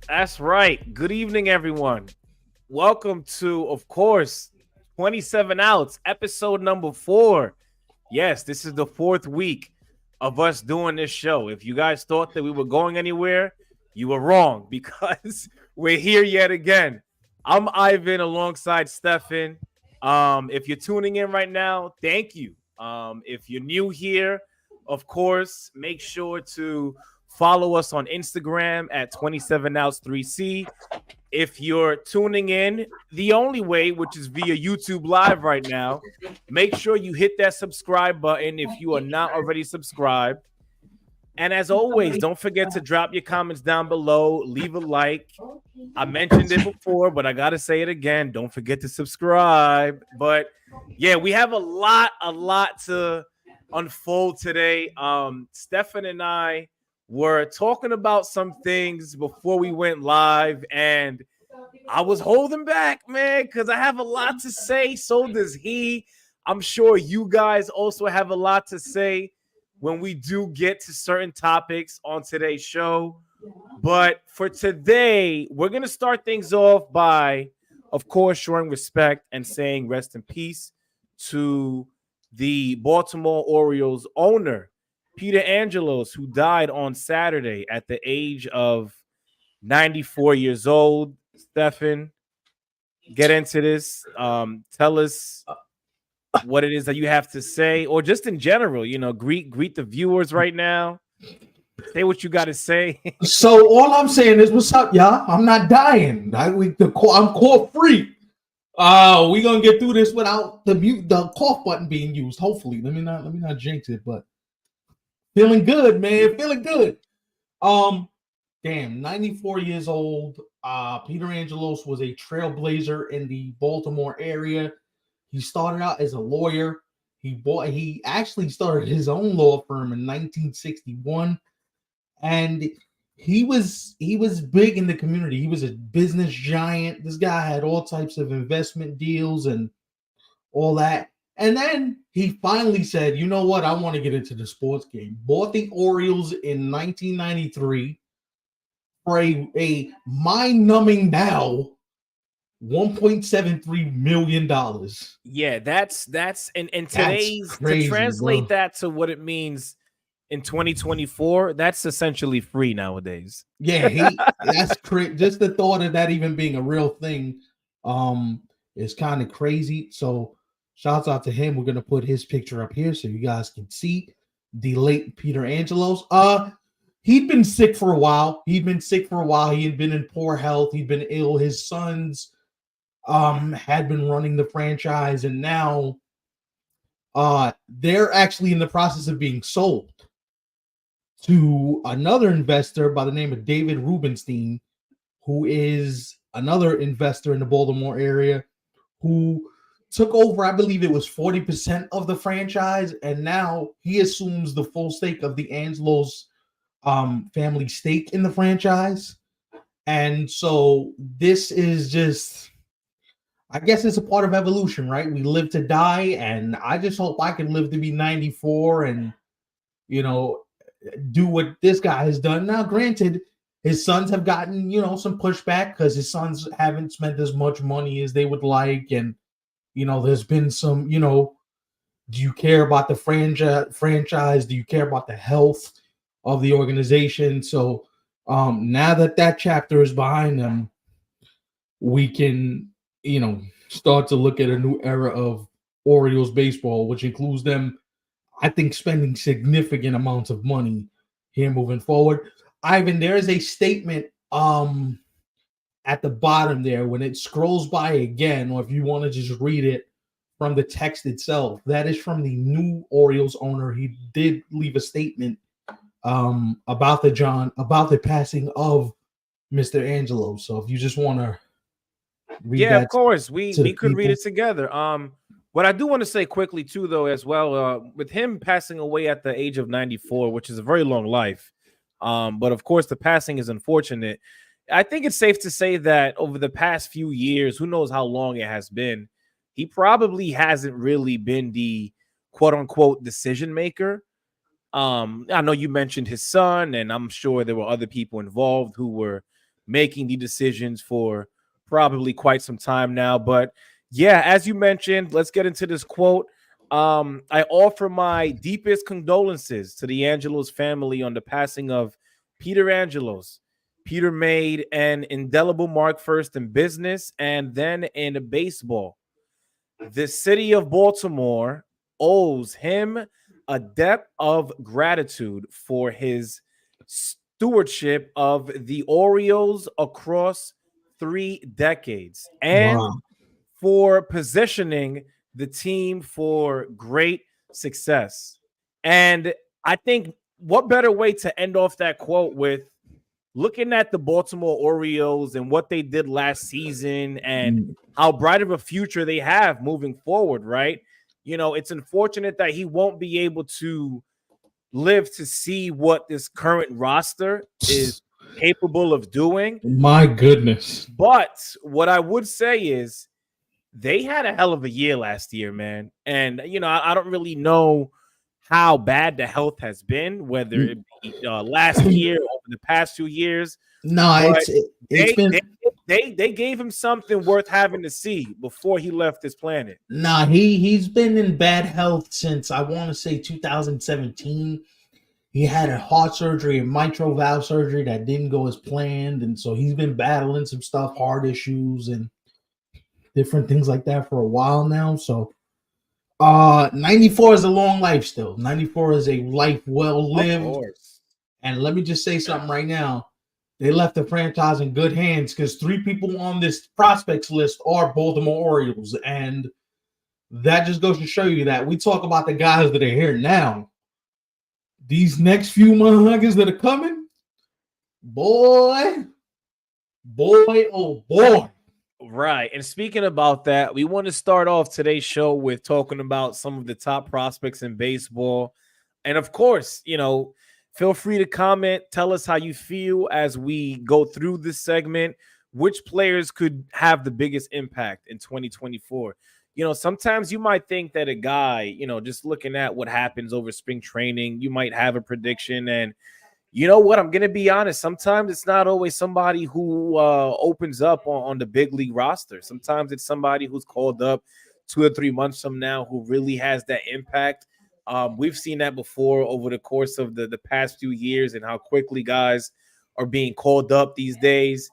That's right. Good evening, everyone. Welcome to, of course, 27 Outs, episode number 4. Yes, this is the fourth week of us doing this show. If you guys thought that we were going anywhere, you were wrong because we're here yet again. I'm Ivan alongside Stefan. If you're tuning in right now, thank you. If you're new here, of course, make sure to follow us on Instagram at 27outs3c. If you're tuning in the only way, which is via YouTube Live right now, make sure you hit that subscribe button if you are not already subscribed. And as always, don't forget to drop your comments down below, leave a like. I mentioned it before, but I got to say it again. Don't forget to subscribe. But yeah, we have a lot to unfold today. Stefan and I were talking about some things before we went live, and I was holding back, man, because I have a lot to say. So does he. I'm sure you guys also have a lot to say when we do get to certain topics on today's show. But for today, we're going to start things off by, of course, showing respect and saying rest in peace to the Baltimore Orioles owner, Peter Angelos, who died on Saturday at the age of 94 years old. Stefan, get into this. Tell us what it is that you have to say, or just in general, greet the viewers right now. Say what you got to say. So all I'm saying is, what's up, y'all? I'm not dying. I'm cough free. We gonna get through this without the cough button being used. Hopefully, let me not jinx it, but feeling good, man. Feeling good. Damn, 94 years old. Peter Angelos was a trailblazer in the Baltimore area. He started out as a lawyer. He actually started his own law firm in 1961, and he was big in the community. He was a business giant. This guy had all types of investment deals and all that. And then he finally said, "You know what? I want to get into the sports game." Bought the Orioles in 1993 for a mind-numbing now $1.73 million. Yeah, that's in That's today's, to crazy, translate bro. that to what it means in 2024, that's essentially free nowadays. Yeah, that's crazy. Just the thought of that even being a real thing, is kind of crazy. So, shouts out to him. We're gonna put his picture up here so you guys can see the late Peter Angelos. He'd been sick for a while. He had been in poor health. He'd been ill. His sons had been running the franchise, and now they're actually in the process of being sold to another investor by the name of David Rubenstein, who is another investor in the Baltimore area, who took over, I believe it was 40% of the franchise, and now he assumes the full stake of the Angelos family stake in the franchise. And so this is just, I guess it's a part of evolution, right? We live to die, and I just hope I can live to be 94 and, you know, do what this guy has done. Now, granted, his sons have gotten, some pushback because his sons haven't spent as much money as they would like. And, there's been some, do you care about the franchise? Do you care about the health of the organization? So now that chapter is behind them, we can, start to look at a new era of Orioles baseball, which includes them, I think, spending significant amounts of money here moving forward. Ivan, there is a statement at the bottom there when it scrolls by again, or if you want to just read it from the text itself. That is from the new Orioles owner. He did leave a statement about the passing of Mr. Angelo. So if you just want to read Yeah, of that course. We to the we could read people. it together. What I do want to say quickly too, though, as well, with him passing away at the age of 94, which is a very long life. But of course, the passing is unfortunate. I think it's safe to say that over the past few years, who knows how long it has been, he probably hasn't really been the quote unquote decision maker. I know you mentioned his son, and I'm sure there were other people involved who were making the decisions for probably quite some time now. But yeah, as you mentioned, let's get into this quote. I offer my deepest condolences to the Angelos family on the passing of Peter Angelos. Peter made an indelible mark first in business and then in baseball. The city of Baltimore owes him a debt of gratitude for his stewardship of the Orioles across 3 decades and Wow. for positioning the team for great success. And I think what better way to end off that quote with looking at the Baltimore Orioles and what they did last season and Mm. how bright of a future they have moving forward, right? It's unfortunate that he won't be able to live to see what this current roster is capable of doing. My goodness. But what I would say is they had a hell of a year last year, man. And, I don't really know how bad the health has been, whether it be last year, over the past 2 years. No, But it's they been they they gave him something worth having to see before he left this planet. nah. He's been in bad health since I want to say 2017. He had a heart surgery and mitral valve surgery that didn't go as planned, and so he's been battling some stuff, heart issues, and different things like that for a while now. So 94 is a long life still. 94 is a life well Of lived. course. And let me just say something right now. They left the franchise in good hands because 3 people on this prospects list are Baltimore Orioles. And that just goes to show you that we talk about the guys that are here now. These next few motherfuckers that are coming, boy, oh boy. Right. And speaking about that, we want to start off today's show with talking about some of the top prospects in baseball. And of course, feel free to comment, tell us how you feel as we go through this segment, which players could have the biggest impact in 2024. Sometimes you might think that a guy, just looking at what happens over spring training, you might have a prediction. And you know what? I'm going to be honest. Sometimes it's not always somebody who opens up on the big league roster. Sometimes it's somebody who's called up 2 or 3 months from now who really has that impact. We've seen that before over the course of the past few years and how quickly guys are being called up these days.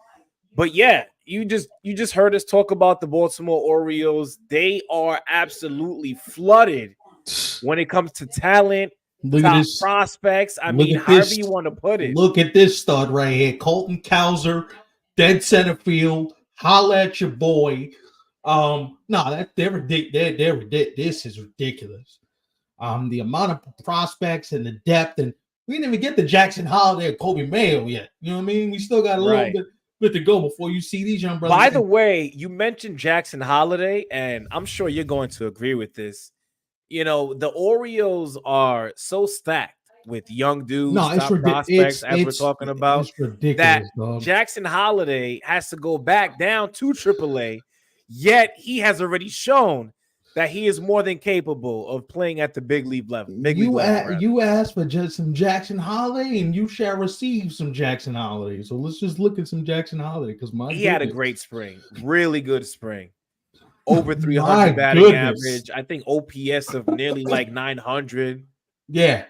But yeah, you just heard us talk about the Baltimore Orioles. They are absolutely flooded when it comes to talent, Look at top this. prospects. I Look mean, at however this. you want to put it. Look at this stud right here. Colton Cowser, dead center field. Holla at your boy. No, they're ridiculous. They're ridiculous. This is ridiculous. The amount of prospects and the depth, and we didn't even get the Jackson Holliday or Kobe Mayo yet. You know what I mean? We still got a little bit to go before you see these young brothers. By the way, you mentioned Jackson Holliday, and I'm sure you're going to agree with this. The Orioles are so stacked with young dudes, top prospects, as we're talking about, it's ridiculous, that dog. Jackson Holliday has to go back down to AAA, yet he has already shown that he is more than capable of playing at the big league level. You asked for just some Jackson Holliday, and you shall receive some Jackson Holliday. So let's just look at some Jackson Holliday because he had a great spring, really good spring. Over 300 batting average. I think OPS of nearly like 900. Yeah.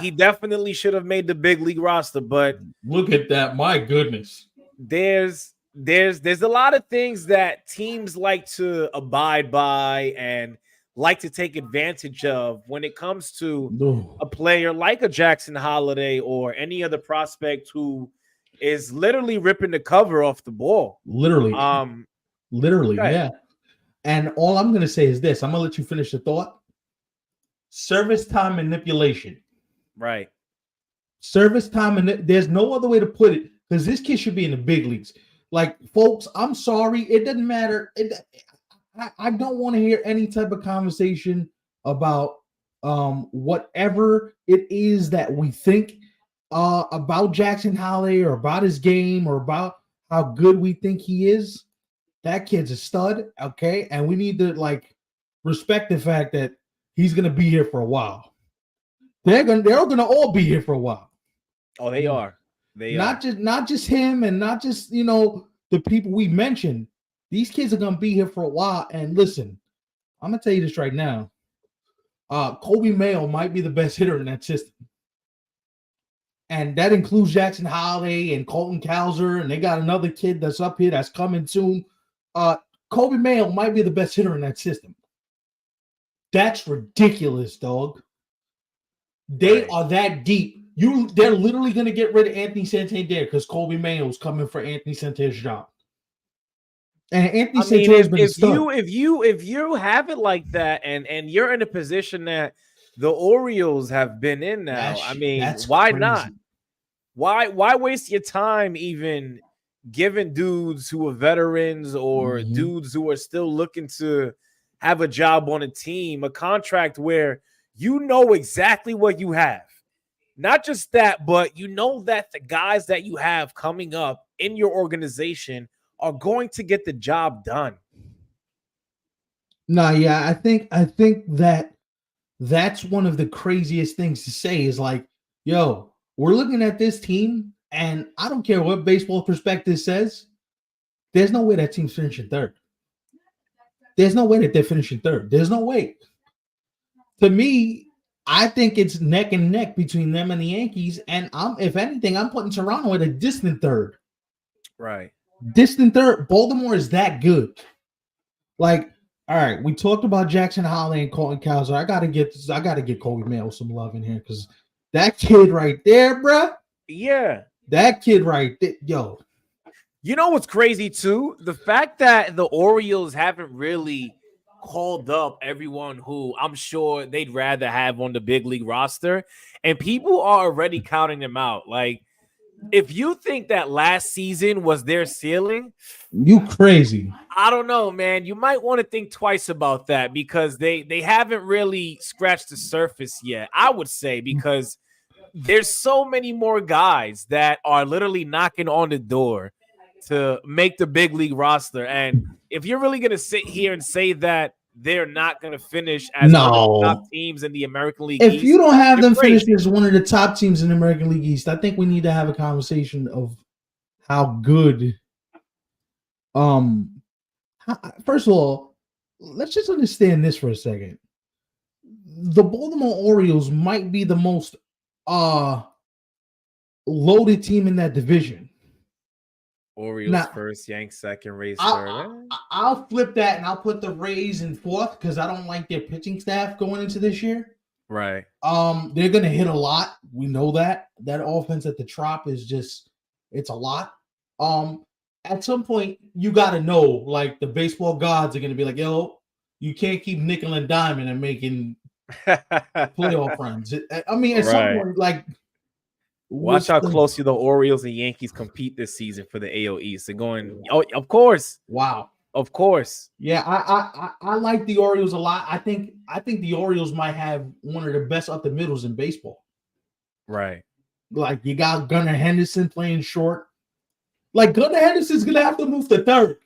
He definitely should have made the big league roster, but look at that. My goodness. There's a lot of things that teams like to abide by and like to take advantage of when it comes to a player like a Jackson Holliday or any other prospect who is literally ripping the cover off the ball. Literally, yeah. And all I'm going to say is this. I'm going to let you finish the thought. Service time manipulation. Right. Service time. And there's no other way to put it because this kid should be in the big leagues. Like, folks, I'm sorry. It doesn't matter. I don't want to hear any type of conversation about whatever it is that we think about Jackson Holliday or about his game or about how good we think he is. That kid's a stud, okay? And we need to respect the fact that he's gonna be here for a while. They're gonna all be here for a while. Oh, they are. They are. Not just him and not just the people we mentioned. These kids are gonna be here for a while. And listen, I'm gonna tell you this right now. Kobe Mayo might be the best hitter in that system. And that includes Jackson Holliday and Colton Cowser, and they got another kid that's up here that's coming soon. Kobe Mayo might be the best hitter in that system. That's ridiculous, dog. They are that deep. They're literally going to get rid of Anthony Santander because Kobe Mayo is coming for Anthony Santander's job. And Anthony Santander's been a stud. If you have it like that, and you're in a position that the Orioles have been in now, why crazy. not? Why waste your time even giving dudes who are veterans or dudes who are still looking to have a job on a team a contract where you know exactly what you have? Not just that, but you know that the guys that you have coming up in your organization are going to get the job done. No, yeah, I think that that's one of the craziest things to say is like, yo, we're looking at this team, and I don't care what baseball perspective says, there's no way that team's finishing third. There's no way that they're finishing third. There's no way. To me, I think it's neck and neck between them and the Yankees, and if anything, I'm putting Toronto at a distant third. Right. Distant third. Baltimore is that good. Like, all right, we talked about Jackson Holliday and Colton Cowser. I gotta get Kobe Mayo some love in here because that kid right there, bro. Yeah. That kid right there, yo. You know what's crazy too? The fact that the Orioles haven't really called up everyone who I'm sure they'd rather have on the big league roster, and people are already counting them out. Like, if you think that last season was their ceiling, you crazy. I don't know, man. You might want to think twice about that because they haven't really scratched the surface yet, I would say, because there's so many more guys that are literally knocking on the door to make the big league roster. And if you're really going to sit here and say that they're not going to finish as one of the top teams in the American League East, if you don't have them finish as one of the top teams in the American League East, I think we need to have a conversation of how good. First of all, let's just understand this for a second. The Baltimore Orioles might be the most loaded team in that division. Orioles first, Yanks second, Rays third. I'll flip that and I'll put the Rays in fourth because I don't like their pitching staff going into this year. Right. They're gonna hit a lot. We know that. That offense at the Trop is just it's a lot. At some point, you gotta know, like the baseball gods are gonna be like, yo, you can't keep nickel and diamond and making playoff runs. I mean, at some point, like watch how closely the Orioles and Yankees compete this season for the AL East. They're going, oh, of course. Wow. Of course. Yeah, I like the Orioles a lot. I think the Orioles might have one of the best up the middles in baseball. Right. Like you got Gunnar Henderson playing short. Like Gunnar Henderson's gonna have to move to third.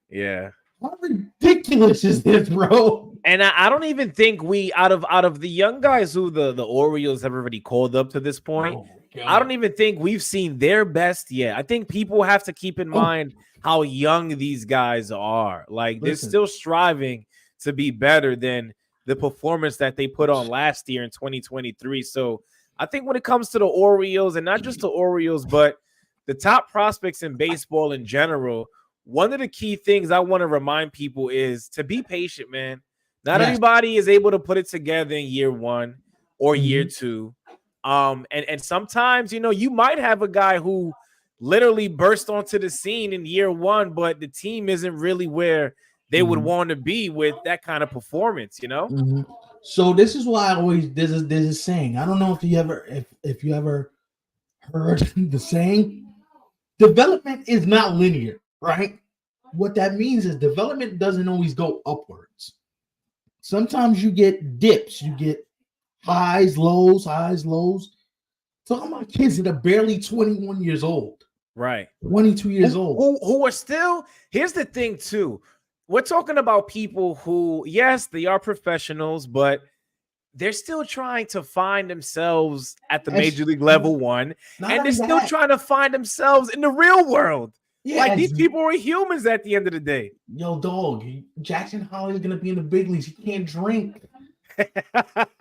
Yeah. How ridiculous is this, bro? And I don't even think we out of the young guys who the Orioles have already called up to this point. I don't even think we've seen their best yet. I think people have to keep in mind how young these guys are. Like they're still striving to be better than the performance that they put on last year in 2023. So I think when it comes to the Orioles, and not just the Orioles, but the top prospects in baseball in general, one of the key things I want to remind people is to be patient, man. Not everybody is able to put it together in year one or year two. And sometimes, you might have a guy who literally burst onto the scene in year one, but the team isn't really where they would want to be with that kind of performance, So this is why I always there's a saying. I don't know if you ever heard the saying, development is not linear, right? What that means is development doesn't always go upwards. Sometimes you get dips, you get highs, lows. Talking about kids that are barely 21 years old. Right. 22 years old. Who are still, here's the thing too. We're talking about people who, yes, they are professionals, but they're still trying to find themselves at the As major league level one, not and they're only still that, trying to find themselves in the real world. yeah, Like these as people are humans at the end of the day. yo dog, Jackson Holliday is gonna be in the big leagues. He can't drink.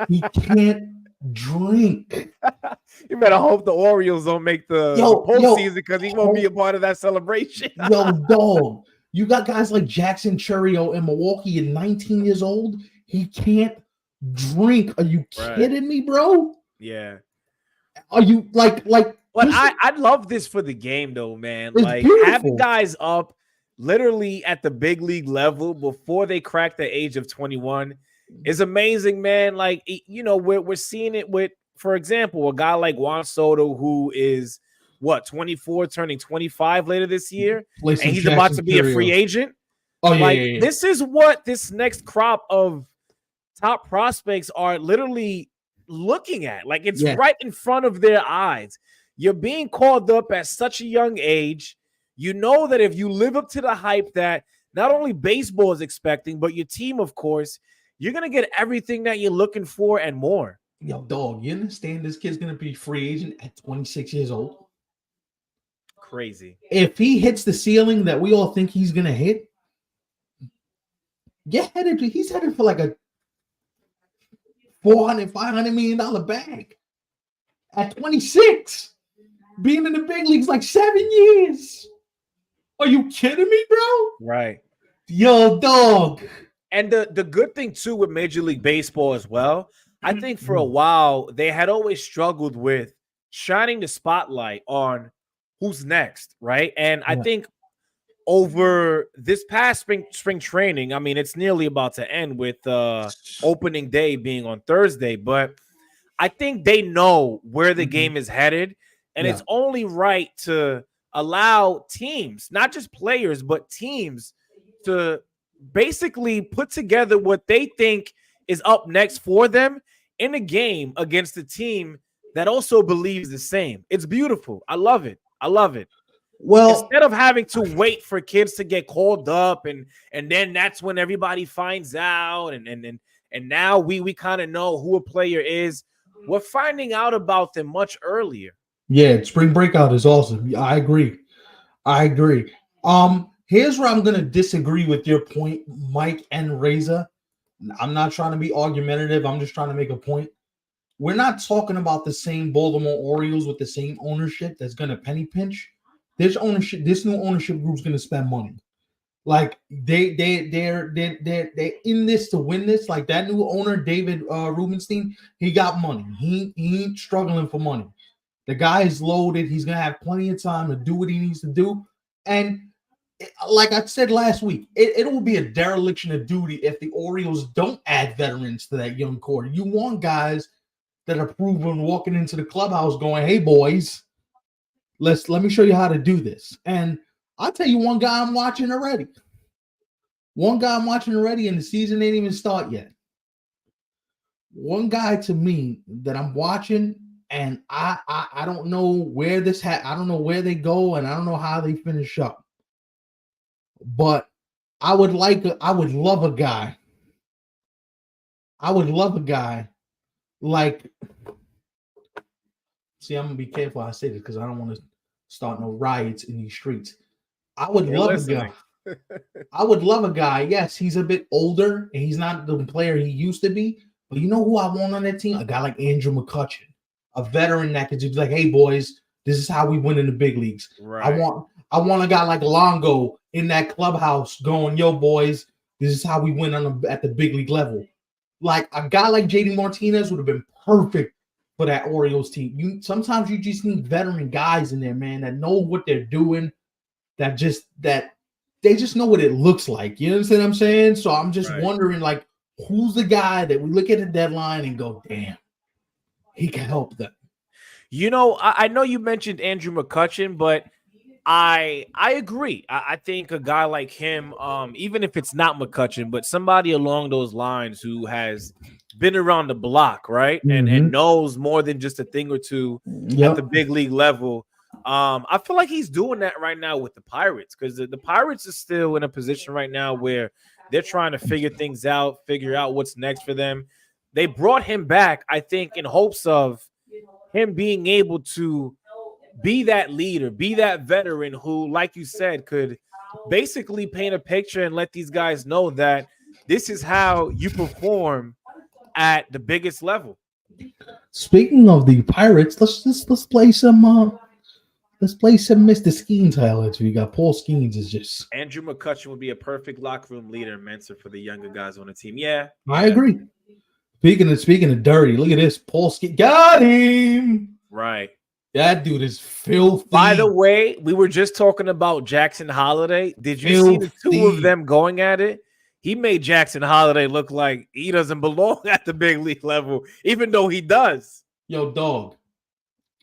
He can't drink. You better hope the Orioles don't make the Yo, postseason because he won't be a part of that celebration. yo, dog. You got guys like Jackson Churio in Milwaukee at 19 years old. He can't drink. Are you Right. kidding me, bro? Yeah. Are you like But I love this for the game though, man. it's Like having beautiful. guys up literally at the big league level before they crack the age of 21 is amazing, man. Like you know, we're seeing it with, for example, a guy like Juan Soto who is what 24, turning 25 later this year, Play and some he's about Jackson to be a free Churio. agent. Oh yeah, Like yeah, yeah. this is what this next crop of top prospects are literally looking at. Like it's Yeah. right in front of their eyes. You're being called up at such a young age. You know that if you live up to the hype that not only baseball is expecting, but your team, of course, you're going to get everything that you're looking for and more. Yo, dog, you understand this kid's gonna be free agent at 26 years old? Crazy. If he hits the ceiling that we all think he's gonna hit, he's headed for like a 400, $500 million bag at 26. Being in the big leagues like 7 years. Are you kidding me, bro? Right. Yo, dog. And the good thing too with Major League Baseball as well, I think for a while they had always struggled with shining the spotlight on who's next, right? And I think over this past spring training, I mean, it's nearly about to end with opening day being on Thursday, but I think they know where the game is headed, and it's only right to allow teams, not just players, but teams to basically put together what they think is up next for them in a game against a team that also believes the same. It's beautiful. I love it. I love it. Well, instead of having to wait for kids to get called up and then that's when everybody finds out and now we kind of know who a player is. We're finding out about them much earlier. Yeah, spring breakout is awesome. I agree. Here's where I'm gonna disagree with your point, Mike and Reza. I'm not trying to be argumentative. I'm just trying to make a point. We're not talking about the same Baltimore Orioles with the same ownership that's gonna penny pinch. This new ownership group's gonna spend money. Like they're in this to win this. Like that new owner, David Rubenstein, he got money. He ain't struggling for money. The guy is loaded. He's gonna have plenty of time to do what he needs to do. And like I said last week, it will be a dereliction of duty if the Orioles don't add veterans to that young core. You want guys that are proven walking into the clubhouse going, "Hey boys, let me show you how to do this." And I'll tell you one guy I'm watching already. And the season ain't even start yet. One guy to me that I'm watching, and I don't know where I don't know where they go, and I don't know how they finish up. But I would love a guy. Like, see, I'm gonna be careful how I say this because I don't want to start no riots in these streets. I would love a guy. I would love a guy. Yes, he's a bit older and he's not the player he used to be. But you know who I want on that team? A guy like Andrew McCutchen, a veteran that could just be like, "Hey boys, this is how we win in the big leagues." Right. I want a guy like Longo in that clubhouse going, "Yo boys, this is how we win at the big league level." Like a guy like JD Martinez would have been perfect for that Orioles team. Sometimes you just need veteran guys in there, man, that know what they're doing, that they just know what it looks like. You understand what I'm saying? So I'm just wondering, like, who's the guy that we look at the deadline and go, "Damn, he can help them." You know, I know you mentioned Andrew McCutchen, but I agree. I think a guy like him, even if it's not McCutchen, but somebody along those lines who has been around the block, right, and knows more than just a thing or two at the big league level. I feel like he's doing that right now with the Pirates because the Pirates are still in a position right now where they're trying to figure out what's next for them. They brought him back, I think, in hopes of him being able to be that leader, be that veteran who, like you said, could basically paint a picture and let these guys know that this is how you perform at the biggest level. Speaking of the Pirates, let's play some Mr. Skeens highlights. We got Paul Skeens is just. Andrew McCutcheon would be a perfect locker room leader and mentor for the younger guys on the team. Yeah, I agree. Speaking of dirty, look at this. Paul Skeens got him. Right. That dude is filthy. By the way, we were just talking about Jackson Holliday. Did you see the two of them going at it? He made Jackson Holliday look like he doesn't belong at the big league level, even though he does. Yo, dog.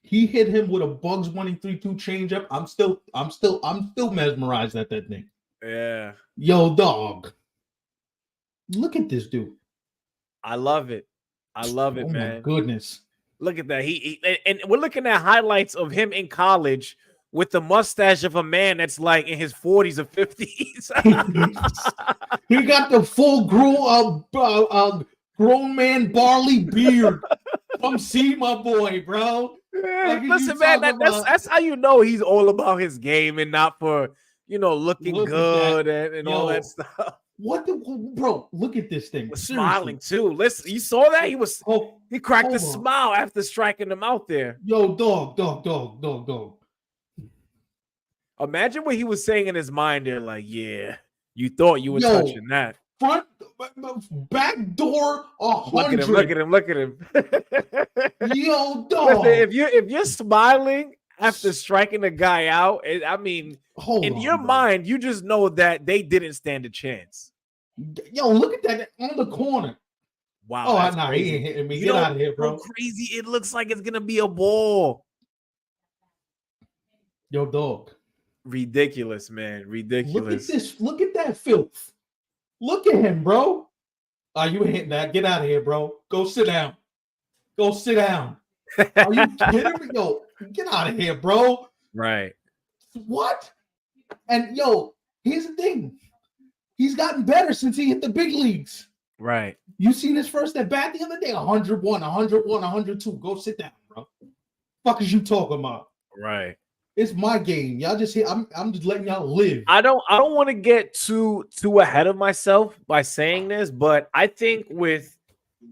He hit him with a Bugs 1-3-2 changeup. I'm still mesmerized at that thing. Yeah. Yo, dog. Look at this dude. I love it. I love it, man. Oh my goodness. Look at that. He and we're looking at highlights of him in college with the mustache of a man that's like in his 40s or 50s. He got the full grown man barley beard. Come see my boy, bro. Like, listen, man, that's how you know he's all about his game and not for, looking good and all that stuff. Bro, look at this thing. Smiling too. Listen, you saw that? He cracked a smile after striking him out there. Yo, dog. Imagine what he was saying in his mind there, like, yeah, you thought you were touching that. Front, back door, 100. Look at him. Yo, dog. Listen, if you're smiling after striking the guy out, in your mind, you just know that they didn't stand a chance. Yo, look at that on the corner. Wow. Oh, no, he ain't hitting me. Get out of here, bro. Crazy. It looks like it's gonna be a ball. Yo, dog. Ridiculous, man. Ridiculous. Look at this. Look at that filth. Look at him, bro. You hitting that? Get out of here, bro. Go sit down. Are you kidding me? Yo, get out of here, bro. Right. What? And yo, here's the thing. He's gotten better since he hit the big leagues. Right. You seen his first at bat the other day? 101, 102. Go sit down, bro. Fuck is you talking about? Right. It's my game. Y'all just here. I'm just letting y'all live. I don't want to get too ahead of myself by saying this, but I think with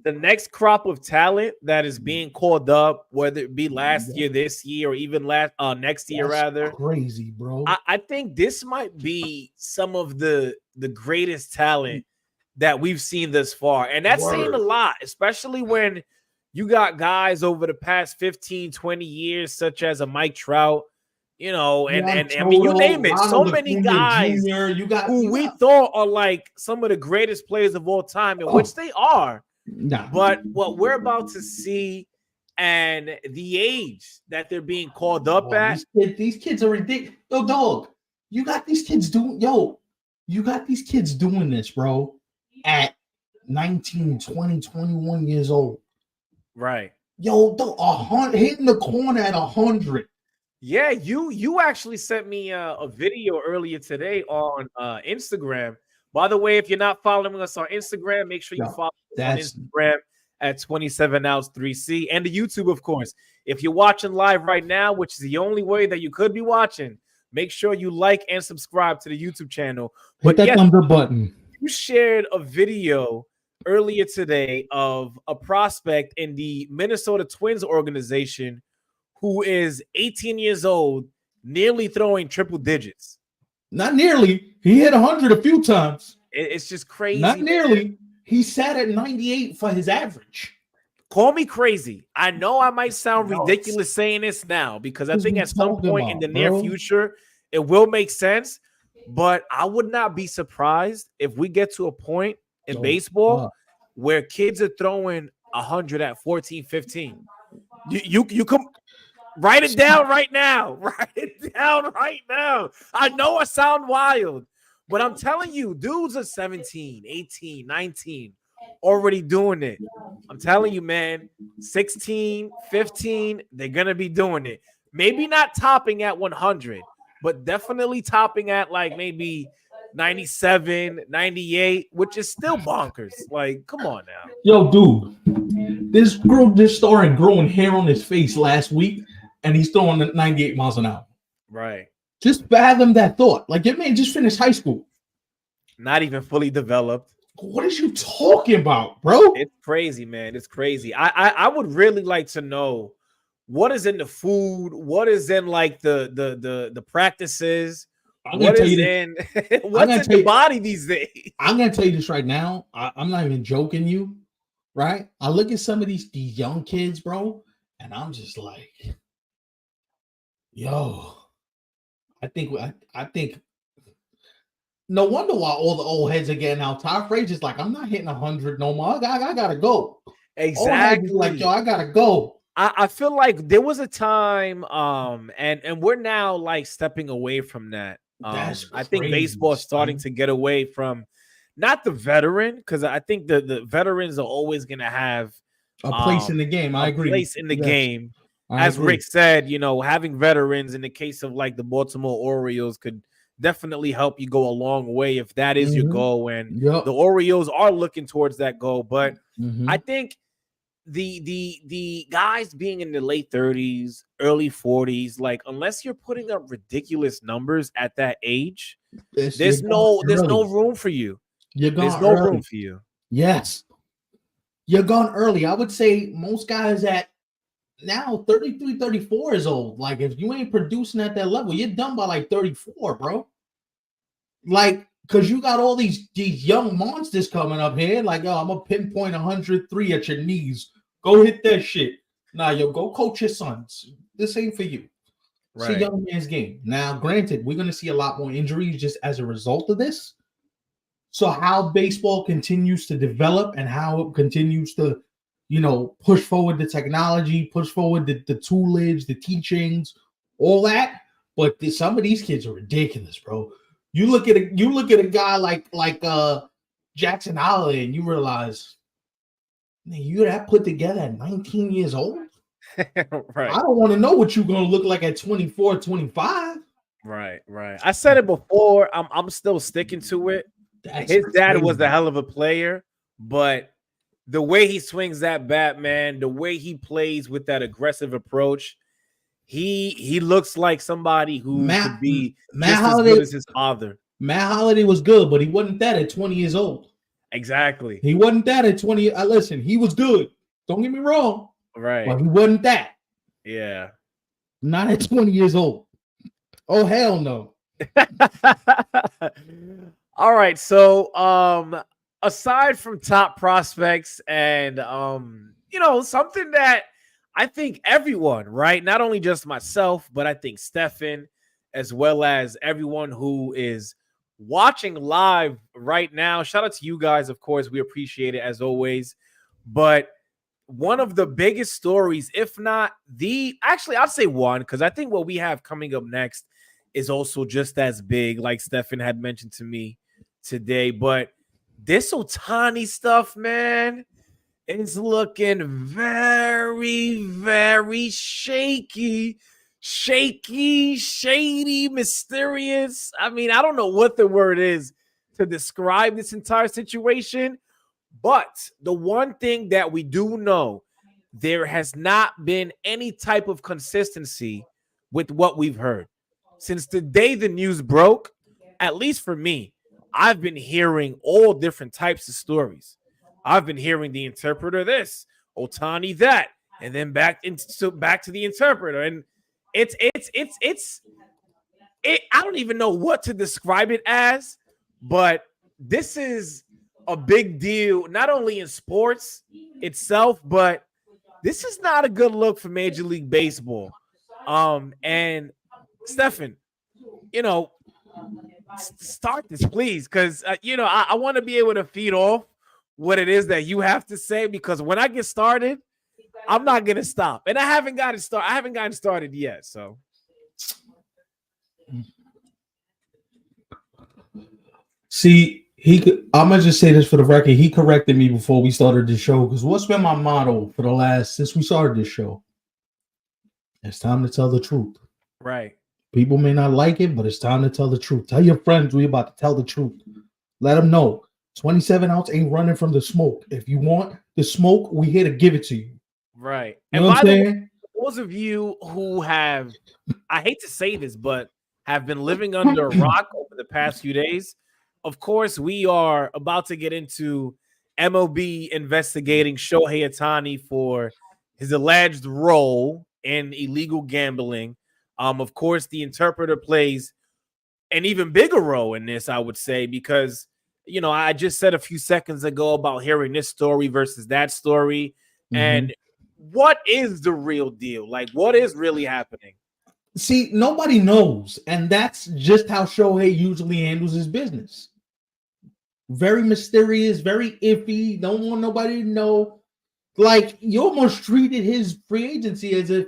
the next crop of talent that is being called up, whether it be last year, this year, or even next year, rather. Crazy, bro. I think this might be some of the greatest talent that we've seen thus far. And that's saying a lot, especially when you got guys over the past 15, 20 years, such as a Mike Trout, and I mean, you name it. So many guys who we thought are like some of the greatest players of all time, in which they are. Nah. But what we're about to see and the age that they're being called up at. These kids are ridiculous. Yo, dog, you got these kids doing this, bro, at 19, 20, 21 years old. Right. Yo, hitting the corner at 100. Yeah, you actually sent me a video earlier today on Instagram. By the way, if you're not following us on Instagram, make sure you follow us on Instagram at 27outs3C and the YouTube, of course. If you're watching live right now, which is the only way that you could be watching, make sure you like and subscribe to the YouTube channel. Hit that thumbs up button. You shared a video earlier today of a prospect in the Minnesota Twins organization who is 18 years old, nearly throwing triple digits. Not nearly. He hit 100 a few times. It's just crazy. Not nearly. He sat at 98 for his average. Call me crazy. I know I might sound ridiculous saying this now because I think at some point in the near future, it will make sense. But I would not be surprised if we get to a point in baseball where kids are throwing 100 at 14, 15. You come write it down right now. Write it down right now. I know I sound wild, but I'm telling you, dudes are 17, 18, 19 already doing it. I'm telling you, man, 16, 15, they're going to be doing it. Maybe not topping at 100, but definitely topping at like maybe 97, 98, which is still bonkers. Like, come on now. Yo, dude, this girl just started growing hair on his face last week, and he's throwing 98 miles an hour. Right. Just fathom that thought. Like, your man just finished high school. Not even fully developed. What is you talking about, bro? It's crazy, man. It's crazy. I would really like to know what is in the food, what is in like the practices, what is in what's in the body these days. I'm gonna tell you this right now. I'm not even joking you, right? I look at some of these young kids, bro, and I'm just like, yo, I think no wonder why all the old heads are getting out. Todd Frazier's like, I'm not hitting 100 no more. I gotta go. Exactly. Like, yo, I gotta go. I feel like there was a time, and we're now like stepping away from that. I think baseball is starting to get away from not the veteran, because I think the veterans are always gonna have a place in the game. I agree. Place in the game. As Rick said, having veterans in the case of like the Baltimore Orioles could definitely help you go a long way if that is your goal. And the Orioles are looking towards that goal. But I think the guys being in the late 30s, early 40s, like unless you're putting up ridiculous numbers at that age, there's no room for you. There's no room for you. Yes. You're gone early. I would say most guys at now 33, 34 is old. Like if you ain't producing at that level, you're done by like 34, bro. Like, because you got all these young monsters coming up here. Like, yo, I'm gonna pinpoint 103 at your knees. Go hit that shit. Nah, yo, go coach your sons. This ain't for you. Right. It's a young man's game. Now, granted, we're gonna see a lot more injuries just as a result of this. So how baseball continues to develop and how it continues to, push forward the technology, push forward the toolage, the teachings, all that. But some of these kids are ridiculous, bro. You look at a guy like Jackson Holliday, and you realize, man, you're that put together at 19 years old. Right. I don't want to know what you're gonna look like at 24, 25. Right. I said it before. I'm still sticking to it. His dad was a hell of a player, but the way he swings that bat, man, the way he plays with that aggressive approach, he looks like somebody who could be just as good as his father. Matt Holliday was good, but he wasn't that at 20 years old. Exactly. He wasn't that at 20. Listen, he was good. Don't get me wrong. Right. But he wasn't that. Yeah. Not at 20 years old. Oh, hell no. All right. So, aside from top prospects and, something that I think everyone, right? Not only just myself, but I think Stefan, as well as everyone who is watching live right now. Shout out to you guys, of course. We appreciate it as always. But one of the biggest stories, if not actually, I'd say one, because I think what we have coming up next is also just as big, like Stefan had mentioned to me today. But this Ohtani stuff, man, is looking very, very shaky, shady, mysterious. I mean, I don't know what the word is to describe this entire situation, but the one thing that we do know, there has not been any type of consistency with what we've heard. Since the day the news broke, at least for me, I've been hearing all different types of stories. I've been hearing the interpreter this, Ohtani that, and then back to the interpreter. And I don't even know what to describe it as, but this is a big deal, not only in sports itself, but this is not a good look for Major League Baseball. And Stefan, start this, please, because I want to be able to feed off what it is that you have to say, because when I get started, I'm not gonna stop, and I haven't gotten started yet. So, see, I'm gonna just say this for the record. He corrected me before we started the show, because what's been my motto since we started this show? It's time to tell the truth. Right. People may not like it, but it's time to tell the truth. Tell your friends we about to tell the truth. Let them know 27 ounce ain't running from the smoke. If you want the smoke, we here to give it to you. Right. You And know what by I'm the way, saying? those of you who have, I hate to say this, but have been living under a rock over the past few days, of course, we are about to get into MLB investigating Shohei Ohtani for his alleged role in illegal gambling. Of course, the interpreter plays an even bigger role in this, I would say, because I just said a few seconds ago about hearing this story versus that story, Mhm. and what is the real deal? Like, what is really happening? See, nobody knows, and that's just how Shohei usually handles his business. Very mysterious, very iffy. Don't want nobody to know. Like, you almost treated his free agency as if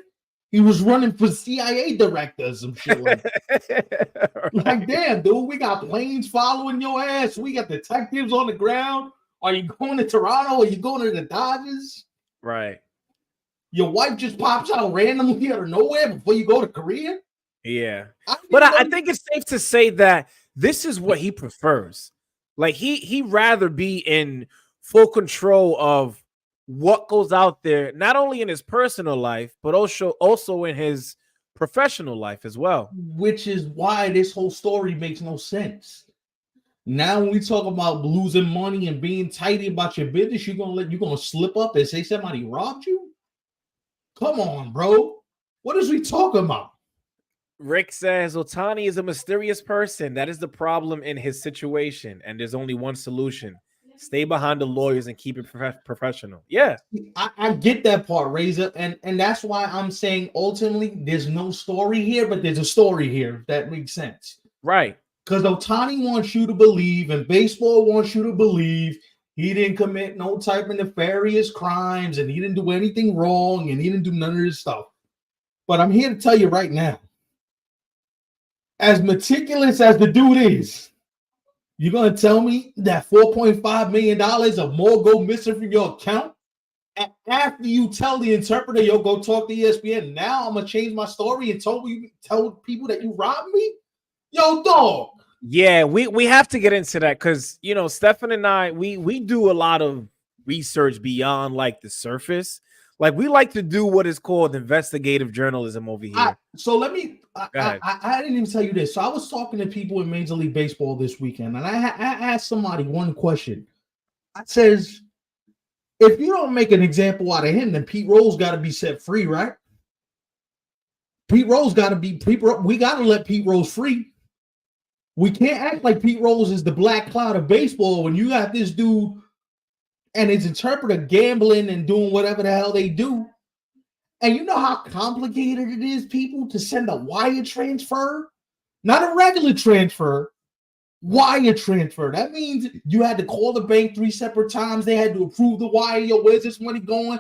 he was running for CIA director or some shit like that. Like, Right. damn, dude, we got planes following your ass. We got detectives on the ground. Are you going to Toronto? Are you going to the Dodgers? Right. Your wife just pops out randomly out of nowhere before you go to Korea? Yeah. I But didn't I know. think it's safe to say that this is what he prefers. Like he rather be in full control of what goes out there, not only in his personal life, but also in his professional life as well. Which is why this whole story makes no sense. Now, when we talk about losing money and being tidy about your business, you're gonna slip up and say somebody robbed you? Come on, bro. What is we talking about? Rick says Otani is a mysterious person. That is the problem in his situation, and there's only one solution: stay behind the lawyers and keep it professional. Yeah, I get that part, Razor, and that's why I'm saying ultimately there's no story here, but there's a story here. If that makes sense. right. Because Otani wants you to believe, and baseball wants you to believe he didn't commit no type of nefarious crimes, and he didn't do anything wrong, and he didn't do none of this stuff. But I'm here to tell you right now, as meticulous as the dude is, you're gonna tell me that $4.5 million or more go missing from your account? After you tell the interpreter, yo, go talk to ESPN. Now I'm gonna change my story and tell people that you robbed me? Yo, dog. Yeah, we have to get into that because Stefan and I we do a lot of research beyond like the surface. Like we like to do what is called investigative journalism over here. So let me. Go ahead. I didn't even tell you this. So I was talking to people in Major League Baseball this weekend, and I asked somebody one question. I says, if you don't make an example out of him, then Pete Rose got to be set free, right? Pete Rose got to be. We got to let Pete Rose free. We can't act like Pete Rose is the black cloud of baseball when you got this dude and his interpreter gambling and doing whatever the hell they do. And you know how complicated it is, people, to send a wire transfer? Not a regular transfer, wire transfer. That means you had to call the bank 3 separate times. They had to approve the wire. Yo, where's this money going?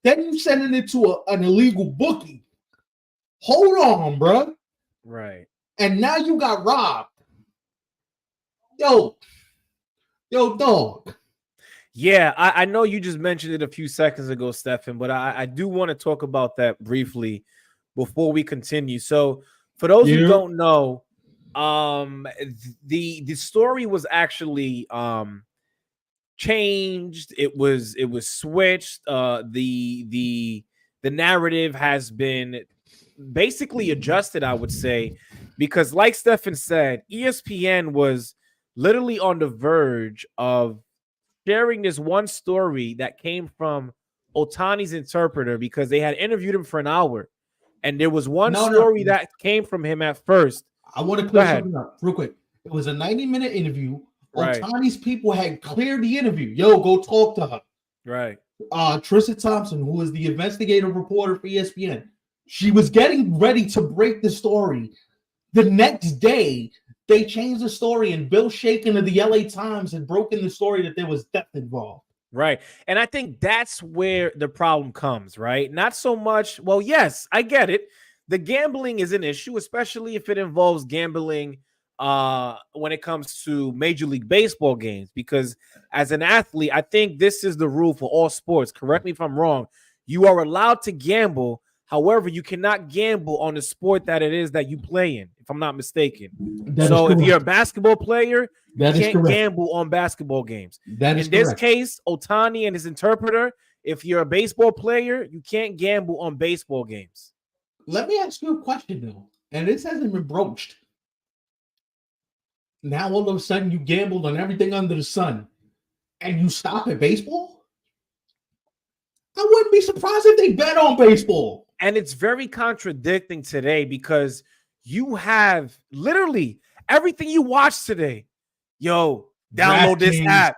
Then you sending it to an illegal bookie. Hold on, bro. Right. And now you got robbed. Yo, dog. Yeah, I know you just mentioned it a few seconds ago, Stefan, but I do want to talk about that briefly before we continue. So, for those who don't know, the story was actually changed. It was switched. The narrative has been basically adjusted, I would say, because like Stefan said, ESPN was literally on the verge of sharing this one story that came from Otani's interpreter because they had interviewed him for an hour. And there was one No. story that came from him at first. I want to Go clear ahead. something up real quick. It was a 90-minute interview. Right. Otani's people had cleared the interview. Yo, go talk to her. Right. Trisha Thompson, who is the investigative reporter for ESPN, she was getting ready to break the story. The next day, they changed the story, and Bill Shaken of the LA Times had broken the story that there was death involved. Right. And I think that's where the problem comes, right? Not so much, well, yes, I get it. The gambling is an issue, especially if it involves gambling when it comes to Major League Baseball games, because as an athlete, I think this is the rule for all sports. Correct me if I'm wrong. You are allowed to gamble. However, you cannot gamble on the sport that it is that you play in, if I'm not mistaken. That is So if you're a correct. basketball player, you That is can't correct. gamble on basketball games. That is In this correct. case, Ohtani and his interpreter, if you're a baseball player, you can't gamble on baseball games. Let me ask you a question though, and this hasn't been broached. Now all of a sudden you gambled on everything under the sun, and you stop at baseball? I wouldn't be surprised if they bet on baseball. And it's very contradicting today because you have literally everything you watch today. Yo, download this app,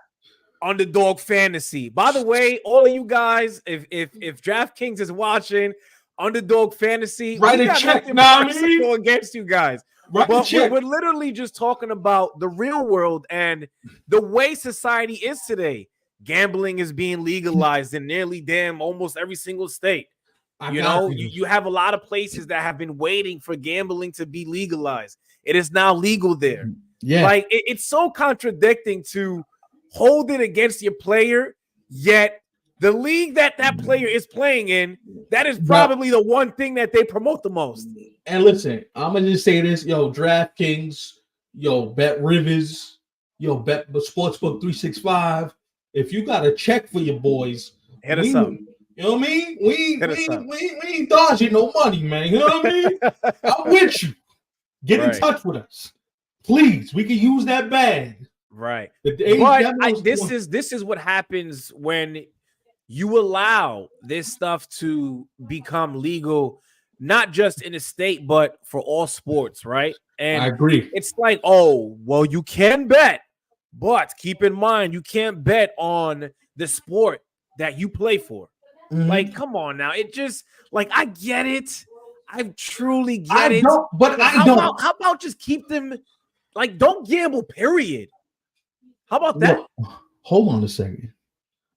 Underdog Fantasy. By the way, all of you guys, if DraftKings is watching Underdog Fantasy, write we a got check nothing now, personal against you guys. Write But a check. we're literally just talking about the real world and the way society is today. Gambling is being legalized in nearly almost every single state. You have a lot of places that have been waiting for gambling to be legalized. It is now legal there. Yeah. Like it's so contradicting to hold it against your player, yet the league that player is playing in, that is probably the one thing that they promote the most. And listen, I'm gonna just say this, yo, DraftKings, yo, Bet Rivers, yo, Bet Sportsbook 365. If you got a check for your boys, hit us up. You know what I mean? We ain't dodging no money, man. You know what I mean? I'm with you. Get in touch with us, please. We can use that bag. Right. But this is what happens when you allow this stuff to become legal, not just in the state, but for all sports, right? And I agree. It's like, oh, well, you can bet, but keep in mind, you can't bet on the sport that you play for. Mm-hmm. Like, come on now. It just, like, I get it. I truly get it. How about just keep them, like, don't gamble, period. How about that? Well, hold on a second.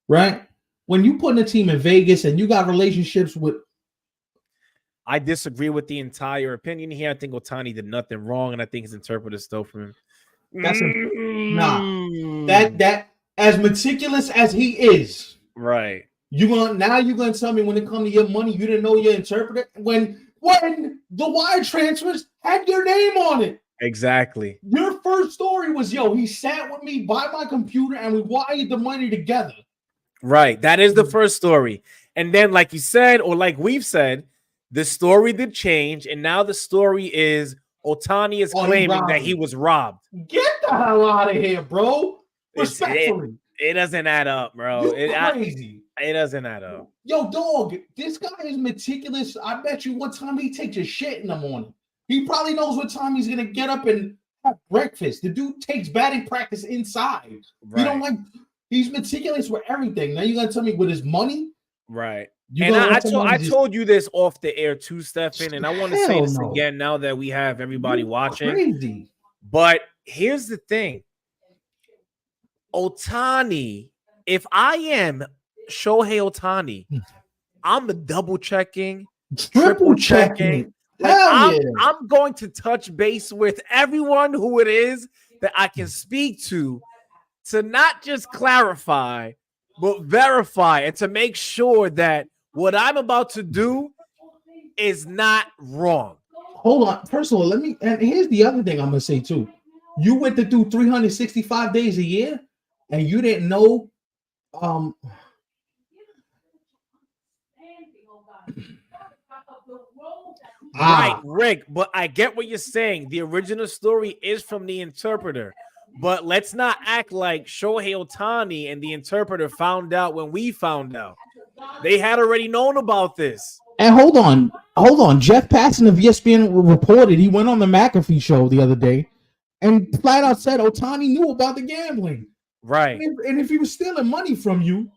Right? When you put in a team in Vegas and you got relationships with. I disagree with the entire opinion here. I think Ohtani did nothing wrong, and I think his interpreter stole from him. That as meticulous as he is. Right. You're gonna tell me when it comes to your money, you didn't know your interpreter when the wire transfers had your name on it. Exactly. Your first story was, yo, he sat with me by my computer and we wired the money together. Right. That is the first story. And then, like you said, or like we've said, the story did change, and now the story is Ohtani is claiming that he was robbed. Get the hell out of here, bro. Respectfully. It doesn't add up, bro. Crazy. It doesn't add up. Yo, dog, this guy is meticulous. I bet you what time he takes a shit in the morning. He probably knows what time he's gonna get up and have breakfast. The dude takes batting practice inside. Right. He's meticulous with everything. Now you're gonna tell me with his money? Right. And I told you this off the air too, Stefan, and I want to say this again now that we have everybody watching. Crazy. But here's the thing. Ohtani, if I am Shohei Ohtani, I'm double checking, triple checking. Like I'm going to touch base with everyone who it is that I can speak to not just clarify, but verify, and to make sure that what I'm about to do is not wrong. Hold on. First of all, and here's the other thing I'm going to say too. You went to do 365 days a year and you didn't know. Right, Rick, but I get what you're saying. The original story is from the interpreter, but let's not act like Shohei Ohtani and the interpreter found out when we found out. They had already known about this. And hold on. Jeff Passan of ESPN reported he went on the McAfee show the other day and flat out said Ohtani knew about the gambling. Right. And if he was stealing money from you,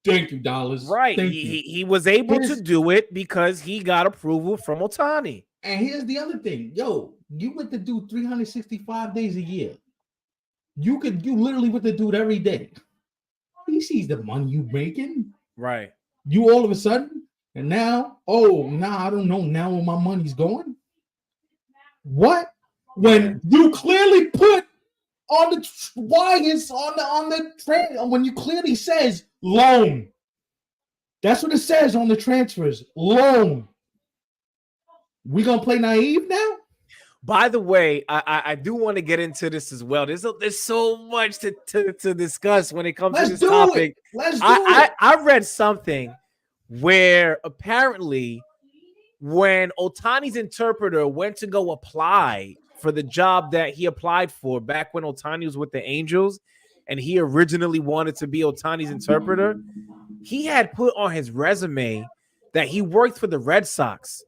thank you, dollars. Right. He was able to do it because he got approval from Ohtani. And here's the other thing. Yo, you went to do 365 days a year. You literally went to do it every day. He sees the money you making. Right. You all of a sudden, and now, I don't know now where my money's going. What? When you clearly put on the wires on the trade, when you clearly says loan. That's what it says on the transfers. Loan. We gonna play naive now? By the way, I do want to get into this as well. There's so much to discuss when it comes to Let's this do topic. it. Let's do it. I read something where apparently when Ohtani's interpreter went to go apply for the job that he applied for back when Ohtani was with the Angels and he originally wanted to be Ohtani's interpreter, he had put on his resume that he worked for the Red Sox.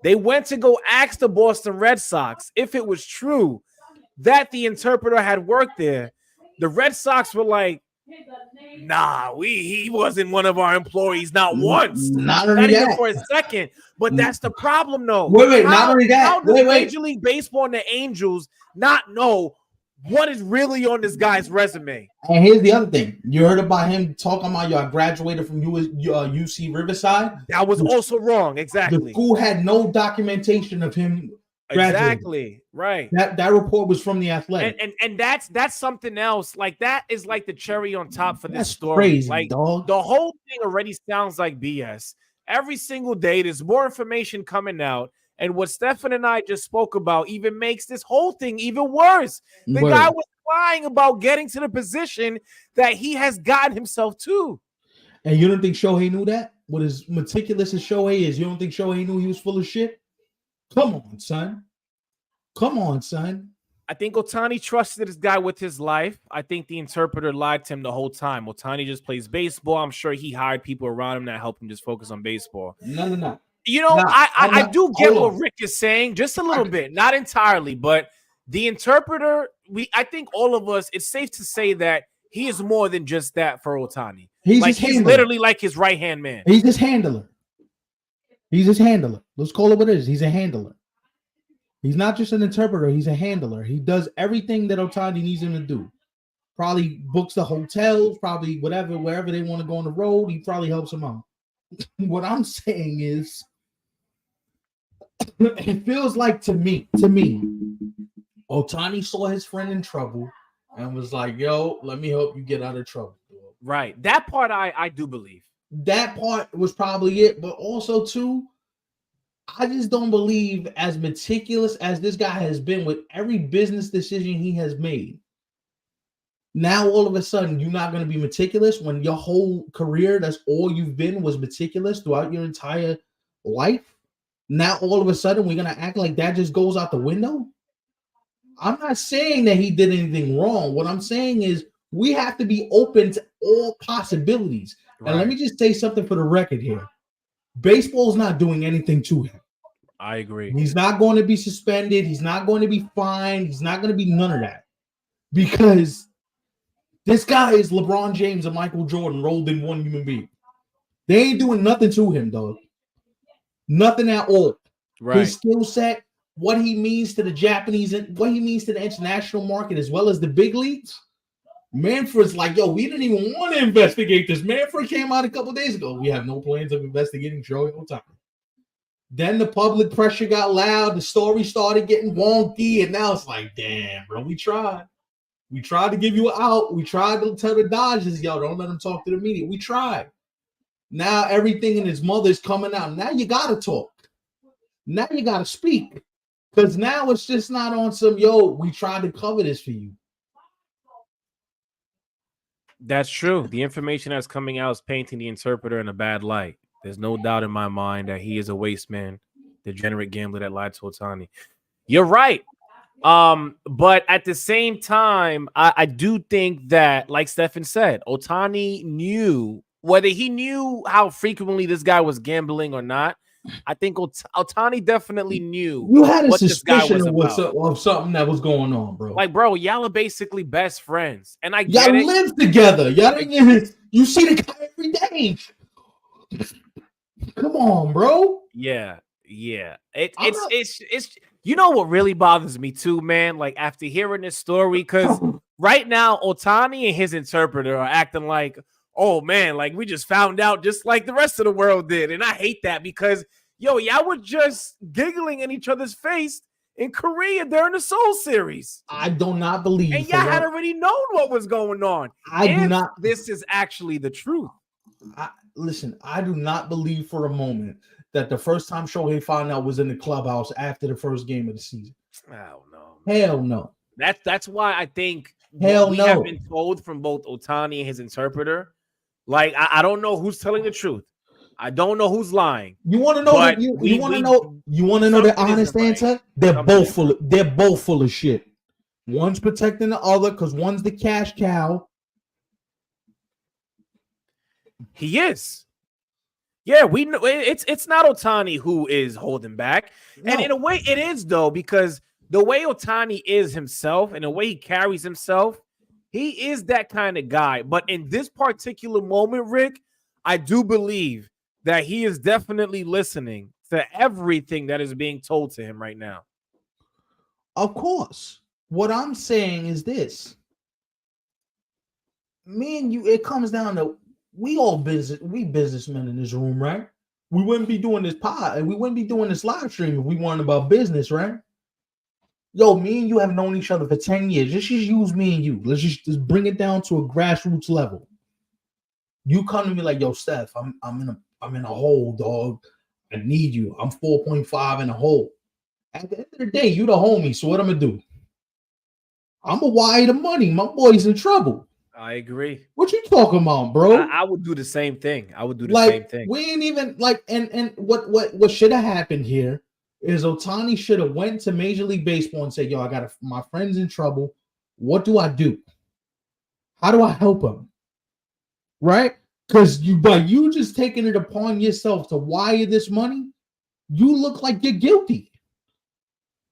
They went to go ask the Boston Red Sox if it was true that the interpreter had worked there. The Red Sox were like, nah, he wasn't one of our employees, not once. Not even for a second. But that's the problem, though. Wait, not only that. How does Major League Baseball and the Angels not know what is really on this guy's resume? And here's the other thing. You heard about him talking about I graduated from UC Riverside? That was also wrong. Exactly. The school had no documentation of him graduating. Exactly. Right. That report was from the Athletic. And that's something else. Like that is like the cherry on top for this story. Crazy, like dog. The whole thing already sounds like BS. Every single day there's more information coming out. And what Stefan and I just spoke about even makes this whole thing even worse. The guy was lying about getting to the position that he has gotten himself to. And you don't think Shohei knew that? What as meticulous as Shohei is, you don't think Shohei knew he was full of shit? Come on, son. Come on, son. I think Ohtani trusted this guy with his life. I think the interpreter lied to him the whole time. Ohtani just plays baseball. I'm sure he hired people around him that help him just focus on baseball. No. You know, I do get what Rick is saying, just a little bit, not entirely, but the interpreter, I think all of us, it's safe to say that he is more than just that for Ohtani. He's literally like his right-hand man. He's his handler. Let's call it what it is. He's a handler. He's not just an interpreter. He's a handler. He does everything that Ohtani needs him to do. Probably books the hotels, probably wherever they want to go on the road. He probably helps them out. What I'm saying is, it feels like to me, Ohtani saw his friend in trouble and was like, yo, let me help you get out of trouble. Right. That part I do believe. That part was probably it. But also, too, I just don't believe, as meticulous as this guy has been with every business decision he has made, now all of a sudden you're not going to be meticulous when your whole career, that's all you've been, was meticulous throughout your entire life. Now all of a sudden we're going to act like that just goes out the window. I'm not saying that he did anything wrong. What I'm saying is we have to be open to all possibilities. Right. And let me just say something for the record here. Baseball's not doing anything to him. I agree. He's not going to be suspended. He's not going to be fined. He's not going to be none of that. Because this guy is LeBron James and Michael Jordan rolled in one human being. They ain't doing nothing to him, dog. Nothing at all. Right. His skill set, what he means to the Japanese, what he means to the international market, as well as the big leagues. Manfred's like, yo, we didn't even want to investigate this. Manfred came out a couple days ago. We have no plans of investigating Shohei Ohtani. Then the public pressure got loud. The story started getting wonky. And now it's like, damn, bro, we tried. We tried to give you an out. We tried to tell the Dodgers, yo, don't let them talk to the media. We tried. Now everything in his mother's coming out. Now you got to talk. Now you got to speak. Because now it's just not on some, yo, we tried to cover this for you. That's true. The information that's coming out is painting the interpreter in a bad light. There's no doubt in my mind that he is a waste man, degenerate gambler that lied to Ohtani. You're right. But at the same time, I do think that, like Stefan said, Ohtani knew, whether he knew how frequently this guy was gambling or not, I think Ohtani definitely knew. You had a suspicion of something that was going on, bro. Like, bro, y'all are basically best friends, and I get y'all it. live together. Y'all didn't even. You see the guy every day. Come on, bro. Yeah. It's. You know what really bothers me too, man? Like after hearing this story, because right now Ohtani and his interpreter are acting like, oh man, like we just found out just like the rest of the world did. And I hate that because, yo, y'all were just giggling in each other's face in Korea during the Seoul series. I do not believe. And y'all had already known what was going on. This is actually the truth. Listen, I do not believe for a moment that the first time Shohei found out was in the clubhouse after the first game of the season. Oh no, Hell no. that's why I think what Hell we have no. been told from both Ohtani and his interpreter. Like I don't know who's telling the truth. I don't know who's lying. You want to know But that you want to know the something honest isn't right. answer? Something isn't right. They're both full of shit. One's protecting the other because one's the cash cow. He is. Yeah, we know it's not Ohtani who is holding back. No. And in a way it is though, because the way Ohtani is himself and the way he carries himself, he is that kind of guy. But in this particular moment, Rick, I do believe that he is definitely listening to everything that is being told to him right now. Of course. What I'm saying is this. Me and you, it comes down to we businessmen in this room, right? We wouldn't be doing this pod and we wouldn't be doing this live stream if we weren't about business, right? Yo, me and you have known each other for 10 years. Just use me and you. Let's just bring it down to a grassroots level. You come to me like, yo, Steph, I'm in a hole, dog. I need you. I'm 4.5 in a hole. At the end of the day, you the homie. So what I'm gonna do? I'm gonna wire the money. My boy's in trouble. I agree. What you talking about, bro? I would do the same thing. I would do the same thing. We ain't even like, and what should have happened here is Ohtani should have went to Major League Baseball and said, yo, I got my friend's in trouble. What do I do? How do I help him? Right? Because by you just taking it upon yourself to wire this money, you look like you're guilty.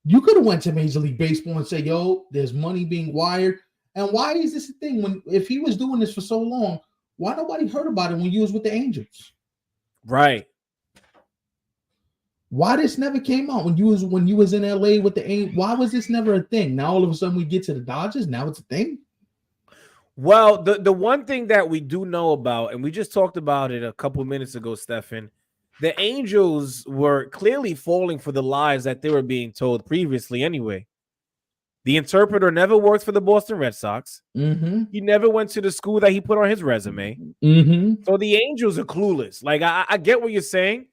You could have went to Major League Baseball and said, yo, there's money being wired. And why is this a thing? If he was doing this for so long, why nobody heard about it when you was with the Angels? Right. Why this never came out when you was in LA with the Angels? Why was this never a thing? Now all of a sudden we get to the Dodgers. Now it's a thing. Well, the one thing that we do know about, and we just talked about it a couple minutes ago, Stefan, the Angels were clearly falling for the lies that they were being told previously anyway. The interpreter never worked for the Boston Red Sox. Mm-hmm. He never went to the school that he put on his resume. Mm-hmm. So the Angels are clueless. Like, I get what you're saying.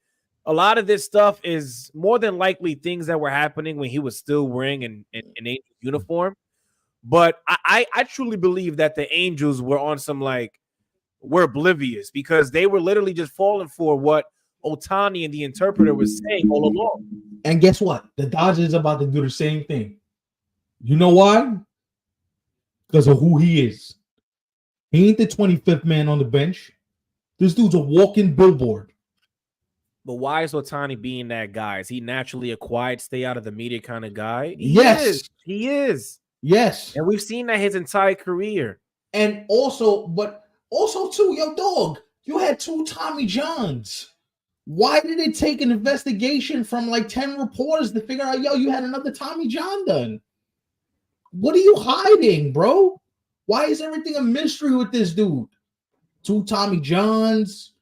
A lot of this stuff is more than likely things that were happening when he was still wearing an Angels uniform. But I truly believe that the Angels were on some, like, were oblivious because they were literally just falling for what Ohtani and the interpreter was saying all along. And guess what? The Dodgers are about to do the same thing. You know why? Because of who he is. He ain't the 25th man on the bench. This dude's a walking billboard. But why is Ohtani being that guy? Is he naturally a quiet, stay out of the media kind of guy? Yes. He is. Yes. And we've seen that his entire career. And also too, yo, dog, you had 2 Tommy Johns. Why did it take an investigation from like 10 reporters to figure out, yo, you had another Tommy John done? What are you hiding, bro? Why is everything a mystery with this dude? 2 Tommy Johns.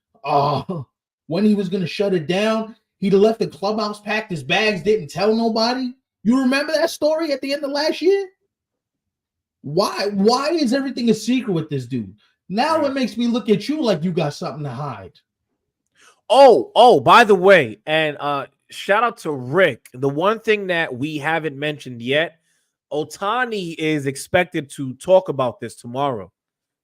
When he was going to shut it down, he'd have left the clubhouse, packed his bags, didn't tell nobody. You remember that story at the end of last year? Why is everything a secret with this dude? Now it makes me look at you like you got something to hide. Oh, by the way, and shout out to Rick. The one thing that we haven't mentioned yet, Ohtani is expected to talk about this tomorrow.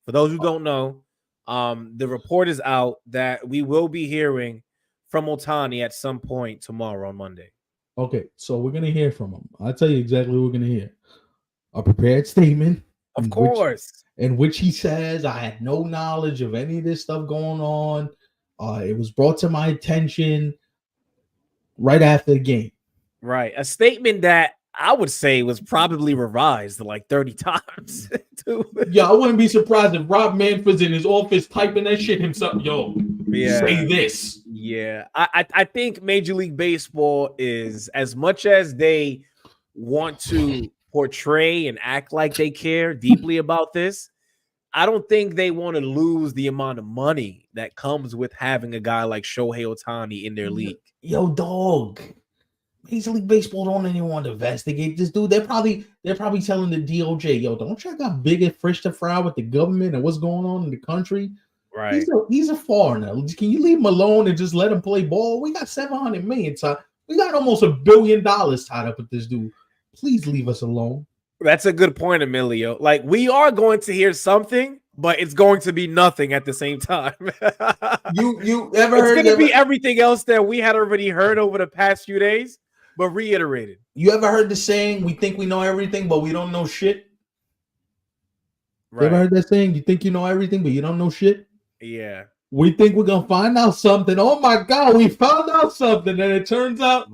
For those who don't know, the report is out that we will be hearing from Ohtani at some point tomorrow on Monday. Okay, so we're going to hear from him. I'll tell you exactly what we're going to hear. A prepared statement. Of course. In which he says, I had no knowledge of any of this stuff going on. It was brought to my attention right after the game. Right. A statement that I would say was probably revised like 30 times. Yeah, I wouldn't be surprised if Rob Manfred's in his office typing that shit himself. Yo, say this. Yeah. I think Major League Baseball is, as much as they want to portray and act like they care deeply about this, I don't think they want to lose the amount of money that comes with having a guy like Shohei Ohtani in their league. Yo, dog. Major League Baseball don't even want to investigate this dude. They're probably telling the DOJ, yo, don't check out bigger fish to fry with the government and what's going on in the country. Right. He's a foreigner. Can you leave him alone and just let him play ball? We got 700 million. We got almost $1 billion tied up with this dude. Please leave us alone. That's a good point, Emilio. Like, we are going to hear something, but it's going to be nothing at the same time. You ever It's heard? going to be everything else that we had already heard over the past few days, but reiterated. You ever heard the saying, "We think we know everything, but we don't know shit"? Right. You ever heard that saying? You think you know everything, but you don't know shit. Yeah. We think we're gonna find out something. Oh my god, we found out something, and it turns out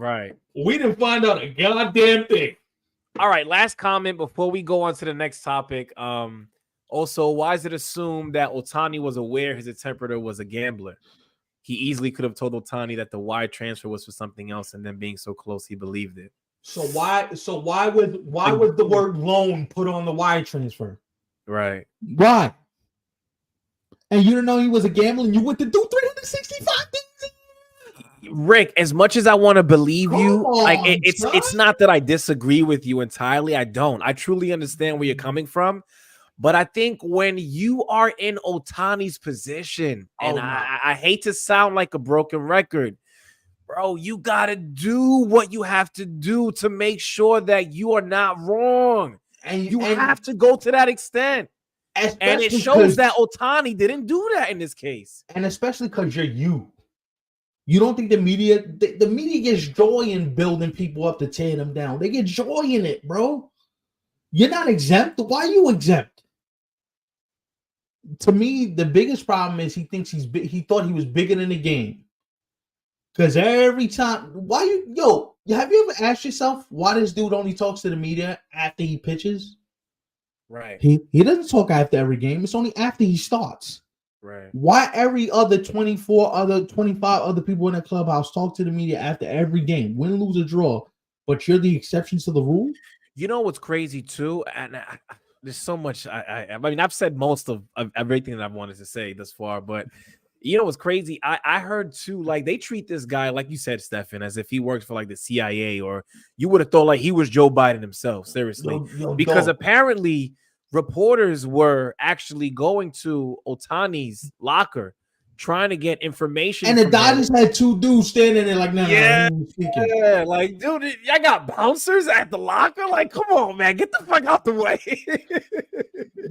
we didn't find out a goddamn thing. All right, last comment before we go on to the next topic. Also, why is it assumed that Ohtani was aware his interpreter was a gambler? He easily could have told Ohtani that the wire transfer was for something else, and then being so close, he believed it. So why was the word loan put on the wire transfer? Right. Why? And you didn't know he was a gambler, and you went to do 365 things. Rick, as much as I want to believe you, it's not that I disagree with you entirely. I don't. I truly understand where you're coming from. But I think when you are in Ohtani's position, and I hate to sound like a broken record, bro, you got to do what you have to do to make sure that you are not wrong. And you have to go to that extent. And it shows that Ohtani didn't do that in this case. And especially because you're you. You don't think the media gets joy in building people up to tear them down. They get joy in it, bro. You're not exempt. Why are you exempt? To me, the biggest problem is he thinks he's big. He thought he was bigger than the game. Because every time, have you ever asked yourself why this dude only talks to the media after he pitches? Right. He doesn't talk after every game. It's only after he starts. Right. Why every other 25 other people in the clubhouse talk to the media after every game, win, lose, or draw, but you're the exception to the rule? You know what's crazy too? And there's so much. I mean, I've said most of everything that I've wanted to say thus far, but you know what's crazy? I heard too, like they treat this guy, like you said, Stefan, as if he works for like the CIA, or you would have thought like he was Joe Biden himself. Seriously, because apparently reporters were actually going to Ohtani's locker trying to get information. And the Dodgers had two dudes standing there like, yeah, like, dude, I got bouncers at the locker. Like, come on, man, get the fuck out the way.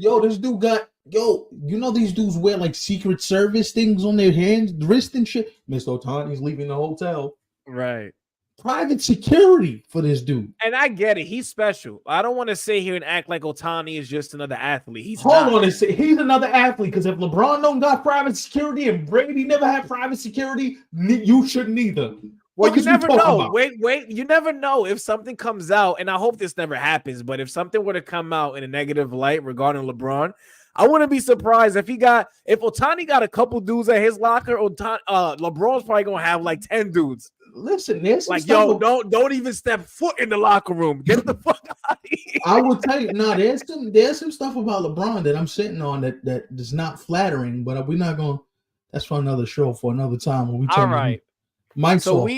This dude you know these dudes wear like Secret Service things on their hands, wrist and shit. Mr. Ohtani's leaving the hotel. Right. Private security for this dude. And I get it. He's special. I don't want to sit here and act like Ohtani is just another athlete. He's another athlete, because if LeBron don't got private security and Brady never had private security, you shouldn't either. Well, you never know. Wait. You never know if something comes out, and I hope this never happens, but if something were to come out in a negative light regarding LeBron, I wouldn't be surprised if Ohtani got a couple dudes at his locker. LeBron's probably gonna have like 10 dudes. Listen, there's like, don't even step foot in the locker room. Get the fuck out of here. I will tell you, there's some stuff about LeBron that I'm sitting on that is not flattering, but we're not going. That's for another show, for another time when we all right. So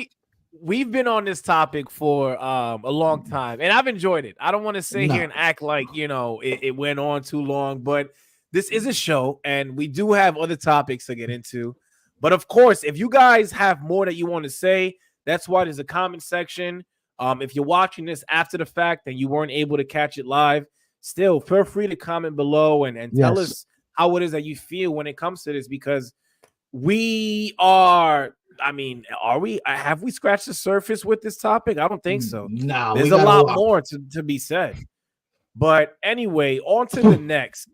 we've been on this topic for a long time, and I've enjoyed it. I don't want to sit here and act like it went on too long, but this is a show, and we do have other topics to get into. But of course, if you guys have more that you want to say, that's why there's a comment section. If you're watching this after the fact and you weren't able to catch it live, still feel free to comment below and tell us how it is that you feel when it comes to this, because we are. I mean, have we scratched the surface with this topic? I don't think so. No, there's a lot more to be said. But anyway, on to the next.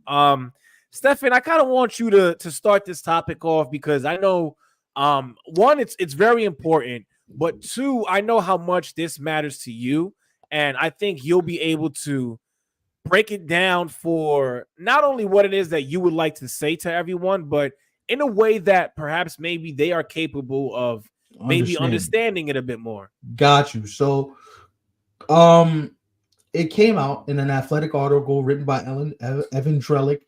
Stefan, I kind of want you to start this topic off, because I know, one, it's very important, but two, I know how much this matters to you, and I think you'll be able to break it down for not only what it is that you would like to say to everyone, but in a way that perhaps maybe they are capable of maybe understanding it a bit more. Got you. So, it came out in an Athletic article written by Evan Drellick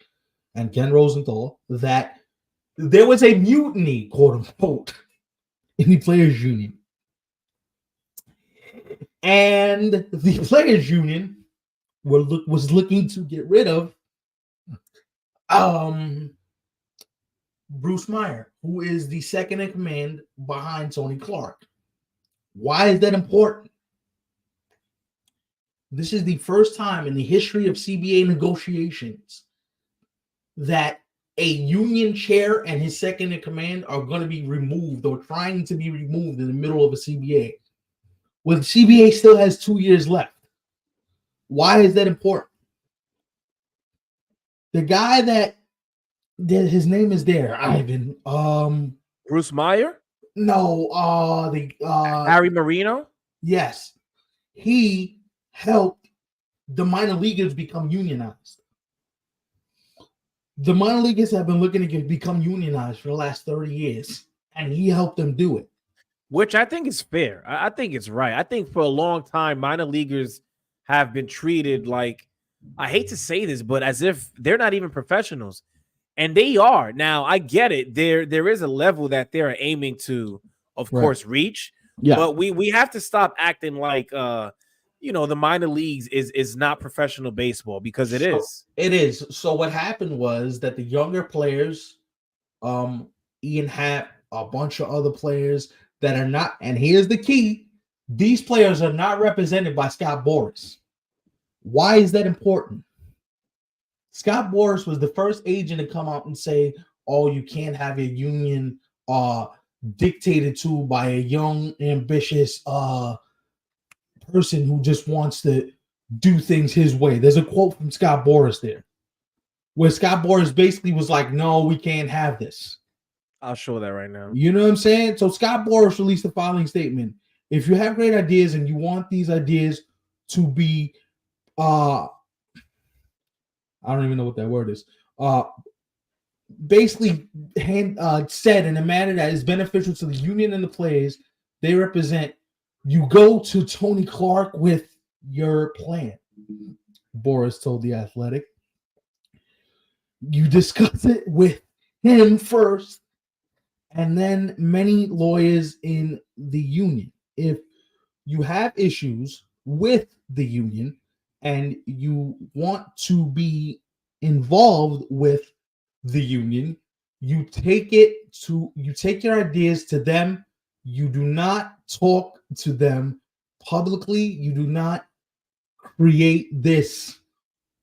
and Ken Rosenthal that there was a mutiny, quote unquote, in the players' union. And the players' union was looking to get rid of Bruce Meyer, who is the second in command behind Tony Clark. Why is that important? This is the first time in the history of CBA negotiations that a union chair and his second in command are going to be removed or trying to be removed in the middle of a CBA. When CBA still has 2 years left. Why is that important? The guy that his name is there, Ivan. Bruce Meyer? No, Harry Marino? Yes. He helped the minor leaguers become unionized. The minor leaguers have been looking to become unionized for the last 30 years, and he helped them do it. Which I think is fair. I think it's right. I think for a long time, minor leaguers have been treated like, I hate to say this, but as if they're not even professionals. And they are. Now, I get it. There is a level that they're aiming to, of course, reach. Yeah. But we have to stop acting like the minor leagues is not professional baseball, because it is. It is. So what happened was that the younger players, Ian Happ, a bunch of other players that are not, and here's the key, these players are not represented by Scott Boras. Why is that important? Scott Boras was the first agent to come out and say, oh, you can't have a union dictated to by a young, ambitious person who just wants to do things his way. There's a quote from Scott Boras there, where Scott Boras basically was like, no, we can't have this. I'll show that right now. You know what I'm saying? So Scott Boras released the following statement. If you have great ideas and you want these ideas to be, I don't even know what that word is, basically said in a manner that is beneficial to the union and the players they represent, you go to Tony Clark with your plan. Boras told The Athletic. You discuss it with him first, and then many lawyers in the union. If you have issues with the union and you want to be involved with the union, you take your ideas to them. You do not talk to them publicly. You do not create this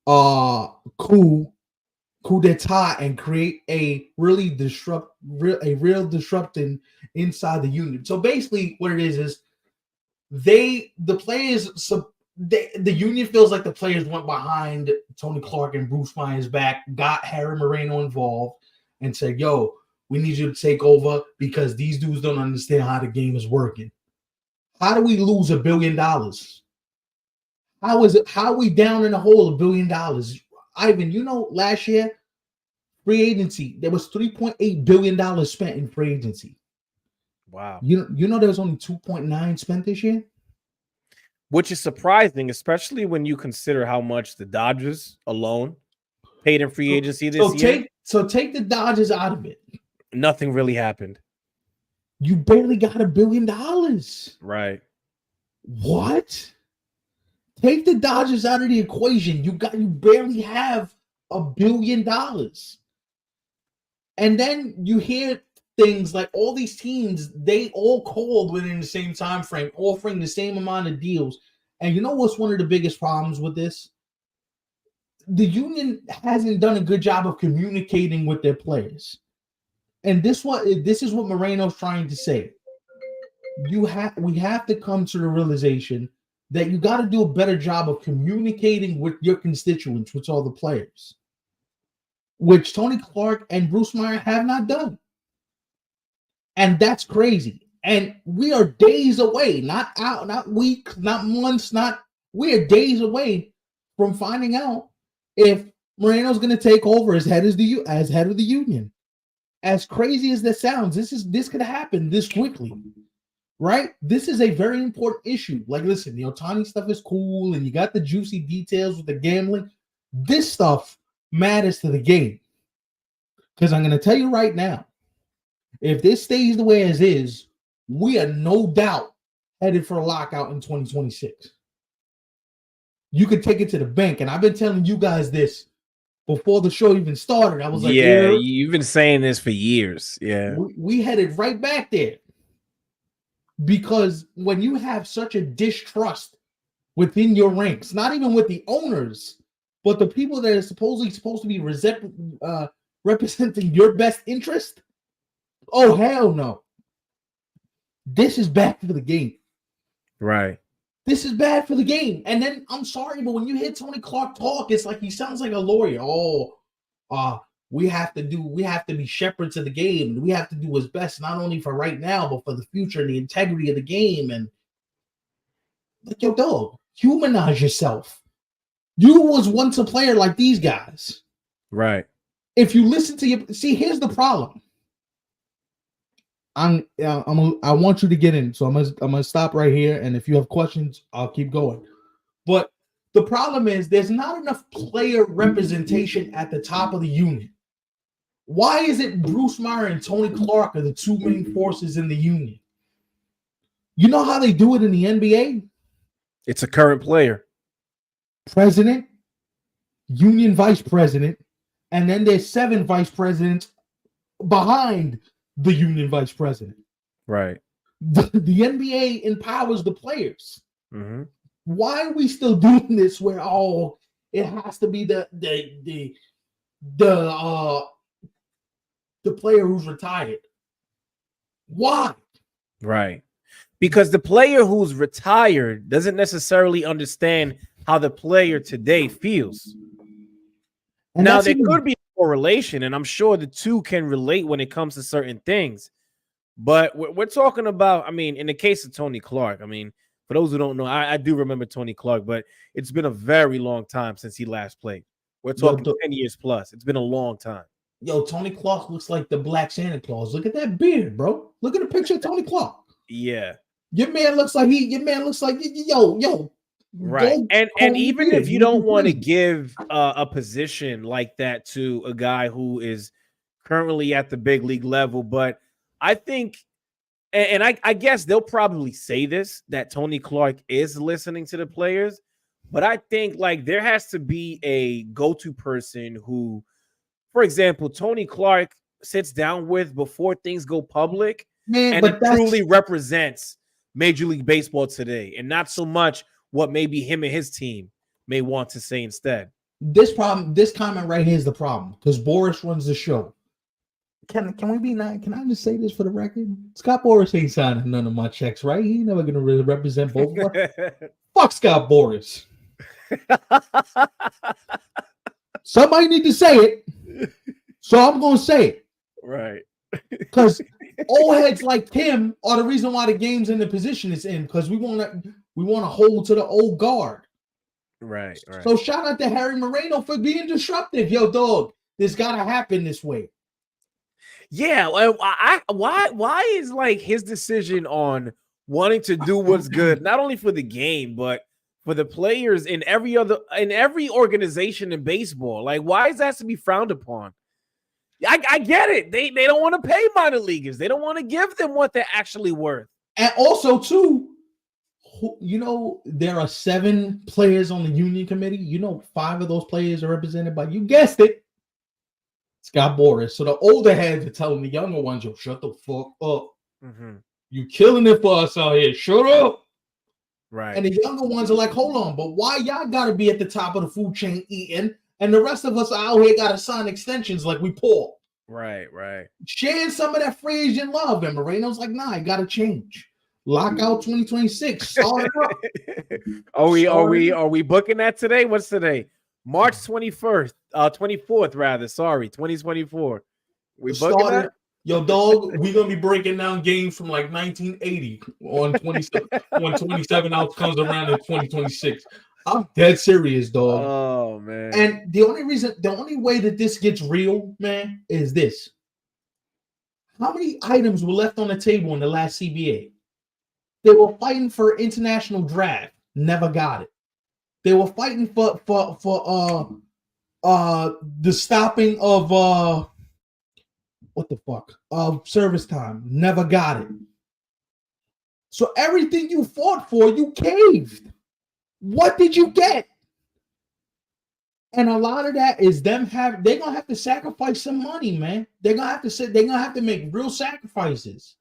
coup d'etat and create a real disrupting inside the union. So basically what it is the union feels like the players went behind Tony Clark and Bruce Meyer's back, got Harry Moreno involved, and said, yo, we need you to take over because these dudes don't understand how the game is working. How do we lose $1 billion? How are we down in the hole $1 billion? Ivan, last year, free agency, there was $3.8 billion spent in free agency. Wow. There was only 2.9 spent this year? Which is surprising, especially when you consider how much the Dodgers alone paid in free agency this year. Take the Dodgers out of it. Nothing really happened. You barely got $1 billion. Right. What? Take the Dodgers out of the equation. You barely have $1 billion. And then you hear things like all these teams, they all called within the same time frame, offering the same amount of deals. And you know what's one of the biggest problems with this? The union hasn't done a good job of communicating with their players. And this is what Moreno's trying to say. We have to come to the realization that you got to do a better job of communicating with your constituents, which are the players, which Tony Clark and Bruce Meyer have not done. And that's crazy. And we are days away, not weeks, not months, we are days away from finding out if Moreno's going to take over as head of the union. As crazy as that sounds, this could happen this quickly, right? This is a very important issue. Like, listen, the Ohtani stuff is cool, and you got the juicy details with the gambling. This stuff matters to the game. Because I'm going to tell you right now, if this stays the way as is, we are no doubt headed for a lockout in 2026. You could take it to the bank, and I've been telling you guys this before the show even started. I was like, yeah, you've been saying this for years. Yeah. We headed right back there. Because when you have such a distrust within your ranks, not even with the owners, but the people that are supposedly supposed to be representing your best interest, oh, hell no. This is bad for the game. Right. This is bad for the game. And then, I'm sorry, but when you hear Tony Clark talk, it's like he sounds like a lawyer. We have to be shepherds of the game, and we have to do what's best, not only for right now, but for the future and the integrity of the game. And like, yo, dog, humanize yourself. You was once a player like these guys. Right. If you listen to here's the problem. I want you to get in, so I'm gonna stop right here. And if you have questions, I'll keep going. But the problem is there's not enough player representation at the top of the union. Why is it Bruce Meyer and Tony Clark are the two main forces in the union? You know how they do it in the NBA? It's a current player. President, union vice president, and then there's 7 vice presidents behind the union vice president. Right. The NBA empowers the players. Mm-hmm. Why are we still doing this where it has to be the player who's retired? Why? Right. Because the player who's retired doesn't necessarily understand how the player today feels. And now, there could be a correlation, and I'm sure the two can relate when it comes to certain things. But we're talking about, I mean, in the case of Tony Clark, I mean, for those who don't know, I do remember Tony Clark, but it's been a very long time since he last played. We're talking 10 years plus. It's been a long time. Yo, Tony Clark looks like the Black Santa Claus. Look at that beard, bro. Look at the picture of Tony Clark. Yeah. Your man looks like yo. Right. And even if you don't want to give a position like that to a guy who is currently at the big league level, but I think, and I guess they'll probably say this, that Tony Clark is listening to the players, but I think like there has to be a go-to person who, for example, Tony Clark sits down with before things go public, and it truly represents Major League Baseball today, and not so much what maybe him and his team may want to say instead. This comment right here is the problem, because Boris runs the show. Can we be nice? Can I just say this for the record? Scott Boris ain't signing none of my checks, right? He ain't never gonna really represent both of us. Fuck Scott Boris. Somebody need to say it, so I'm gonna say it. Right. Because old heads like him are the reason why the game's in the position it's in, because we want to hold to the old guard. Right. So shout out to Harry Moreno for being disruptive. Yo, dog, this gotta happen this way. Yeah, why is like his decision on wanting to do what's good, not only for the game, but for the players in every organization in baseball? Like, why is that to be frowned upon? I get it. They don't want to pay minor leaguers. They don't want to give them what they're actually worth. And also, too, you know, there are 7 players on the union committee. You know, 5 of those players are represented by, you guessed it, Scott Boris. So the older heads are telling the younger ones, yo, shut the fuck up. Mm-hmm. You killing it for us out here. Shut up. Right. And the younger ones are like, hold on, but why y'all got to be at the top of the food chain eating, and the rest of us out here got to sign extensions like we poor? Right. Sharing some of that free agent love. And Moreno's like, nah, I got to change. Lockout 2026. Start it up. Are we booking that today? What's today? March 21st, 24th rather. Sorry, 2024. We booking that? Yo, dog, we're gonna be breaking down games from like 1980 on 27 when 27 outs comes around in 2026. I'm dead serious, dog. Oh man. And the only way that this gets real, man, is this. How many items were left on the table in the last CBA? They were fighting for international draft, never got it. They were fighting for the stopping of of service time, never got it. So everything you fought for, you caved. What did you get? And a lot of that is they're gonna have to sacrifice some money, man. They're gonna have to make real sacrifices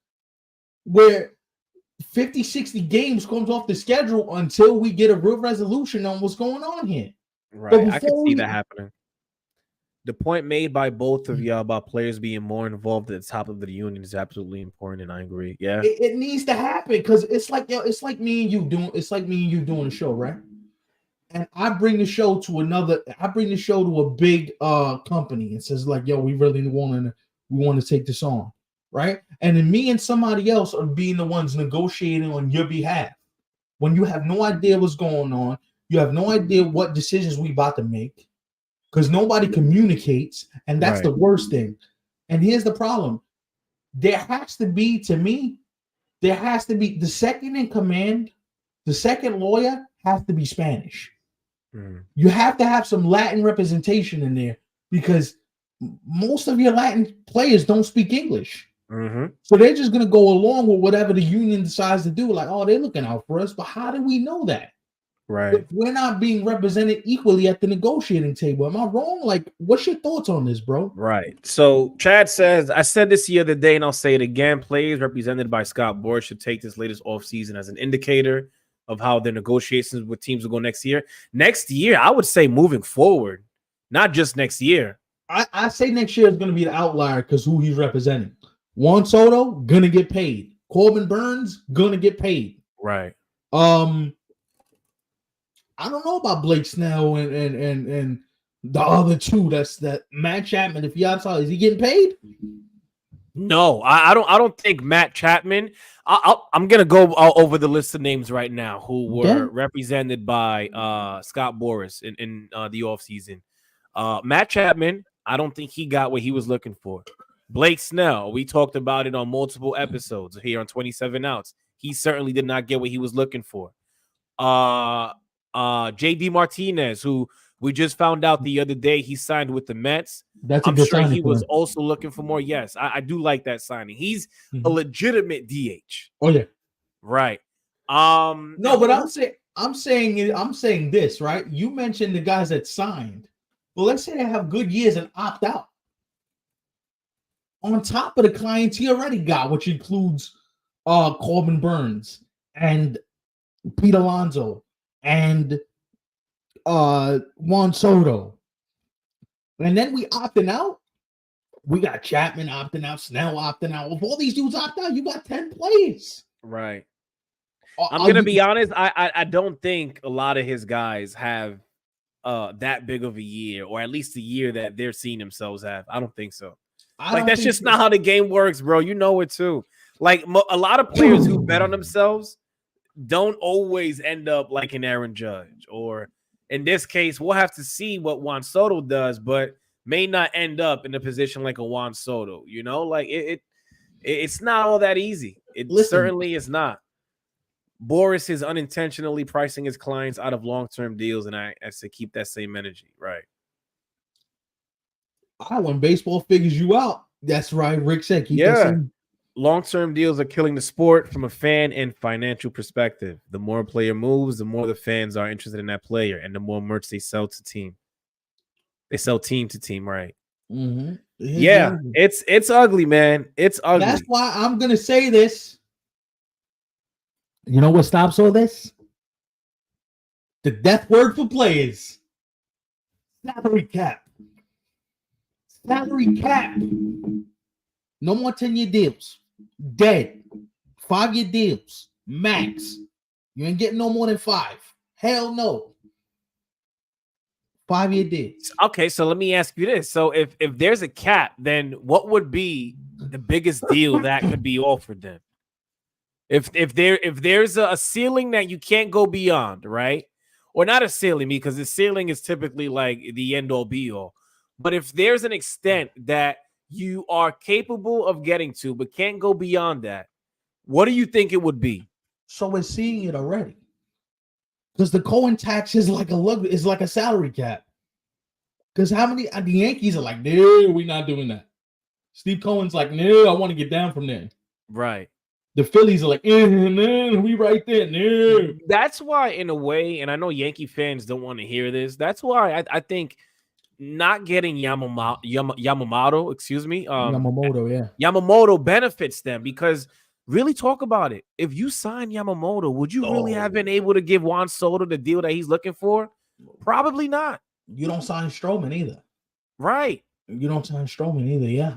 where 50, 60 games comes off the schedule until we get a real resolution on what's going on here. Right. I could see that happening. The point made by both of y'all about players being more involved at the top of the union is absolutely important, and I agree. Yeah, it needs to happen because it's like me and you doing a show, right? And I bring the show to a big company and says like, yo, we really want to take this on, right? And then me and somebody else are being the ones negotiating on your behalf when you have no idea what's going on, you have no idea what decisions we about to make because nobody communicates, and that's the worst thing. And here's the problem: there has to be the second in command, the second lawyer has to be Spanish. You have to have some Latin representation in there because most of your Latin players don't speak English. So they're just going to go along with whatever the union decides to do. Like, oh, they're looking out for us. But how do we know that? Right. If we're not being represented equally at the negotiating table. Am I wrong? Like, what's your thoughts on this, bro? Right. So Chad says, I said this the other day and I'll say it again. Players represented by Scott Boras should take this latest offseason as an indicator of how their negotiations with teams will go next year. Next year, I would say moving forward, not just next year. I say next year is going to be the outlier because who he's representing. Juan Soto, going to get paid. Corbin Burns, going to get paid. Right. I don't know about Blake Snell and the other two. That's that Matt Chapman. If he outside, is he getting paid? No, I don't think Matt Chapman. I'm gonna go over the list of names right now who were represented by Scott Boras in the offseason. Matt Chapman, I don't think he got what he was looking for. Blake Snell, we talked about it on multiple episodes here on 27 Outs. He certainly did not get what he was looking for. JD Martinez, who we just found out the other day he signed with the Mets. I'm sure he was also looking for more. Yes, I do like that signing. He's a legitimate DH. Oh yeah, right. No, but I'm saying this, right? You mentioned the guys that signed. Well, let's say they have good years and opt out. On top of the clients he already got, which includes Corbin Burns and Pete Alonso and Juan Soto. And then we opting out. We got Chapman opting out, Snell opting out. If all these dudes opt out, you got 10 players. Right. I'm going to be honest. I don't think a lot of his guys have that big of a year, or at least a year that they're seeing themselves have. I don't think so. That's just not how the game works, bro. You know it too. Like a lot of players who bet on themselves don't always end up like an Aaron Judge, or in this case, we'll have to see what Juan Soto does, but may not end up in a position like a Juan Soto. You know, like it's not all that easy. Certainly is not. Boras is unintentionally pricing his clients out of long-term deals, and I say keep that same energy, right? When baseball figures you out, that's right. Rick said, keep that same. Long-term deals are killing the sport from a fan and financial perspective. The more a player moves, the more the fans are interested in that player, and the more merch they sell to team. They sell team to team, right? Mm-hmm. Yeah, it's ugly, man. It's ugly. That's why I'm gonna say this. You know what stops all this? The death word for players: salary cap. Salary cap. No more 10-year deals. Dead. 5-year deals. Max. You ain't getting no more than 5. Hell no. 5-year deals. Okay, so let me ask you this. So if there's a cap, then what would be the biggest deal that could be offered then? If there's a ceiling that you can't go beyond, right? Or not a ceiling, because the ceiling is typically like the end all be all. But if there's an extent that you are capable of getting to, but can't go beyond that, what do you think it would be? So we're seeing it already. Because the Cohen tax is like a salary cap. Because how many the Yankees are like, no, we're not doing that. Steve Cohen's like, no, I want to get down from there. Right. The Phillies are like, we right there. No. That's why, in a way, and I know Yankee fans don't want to hear this. That's why I think not getting Yamamoto, excuse me, Yamamoto, yeah. Yamamoto benefits them because really talk about it. If you sign Yamamoto, would you really have been able to give Juan Soto the deal that he's looking for? Probably not. You don't sign Stroman either. Right. You don't sign Stroman either, yeah.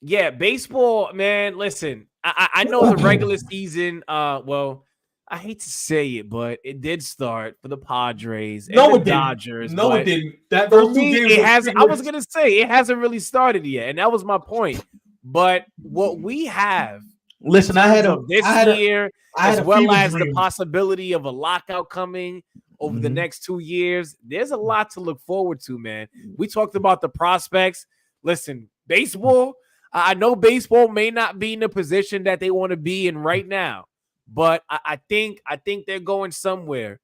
Yeah, baseball, man. Listen, I know the regular season. Well, I hate to say it, but it did start for the Padres and the Dodgers. No, it didn't. That for me, it has. I was gonna say it hasn't really started yet, and that was my point. But what we have, listen, I had this year, as well as the possibility of a lockout coming over the next 2 years, there's a lot to look forward to, man. We talked about the prospects. Listen, baseball. I know baseball may not be in the position that they want to be in right now, but I think they're going somewhere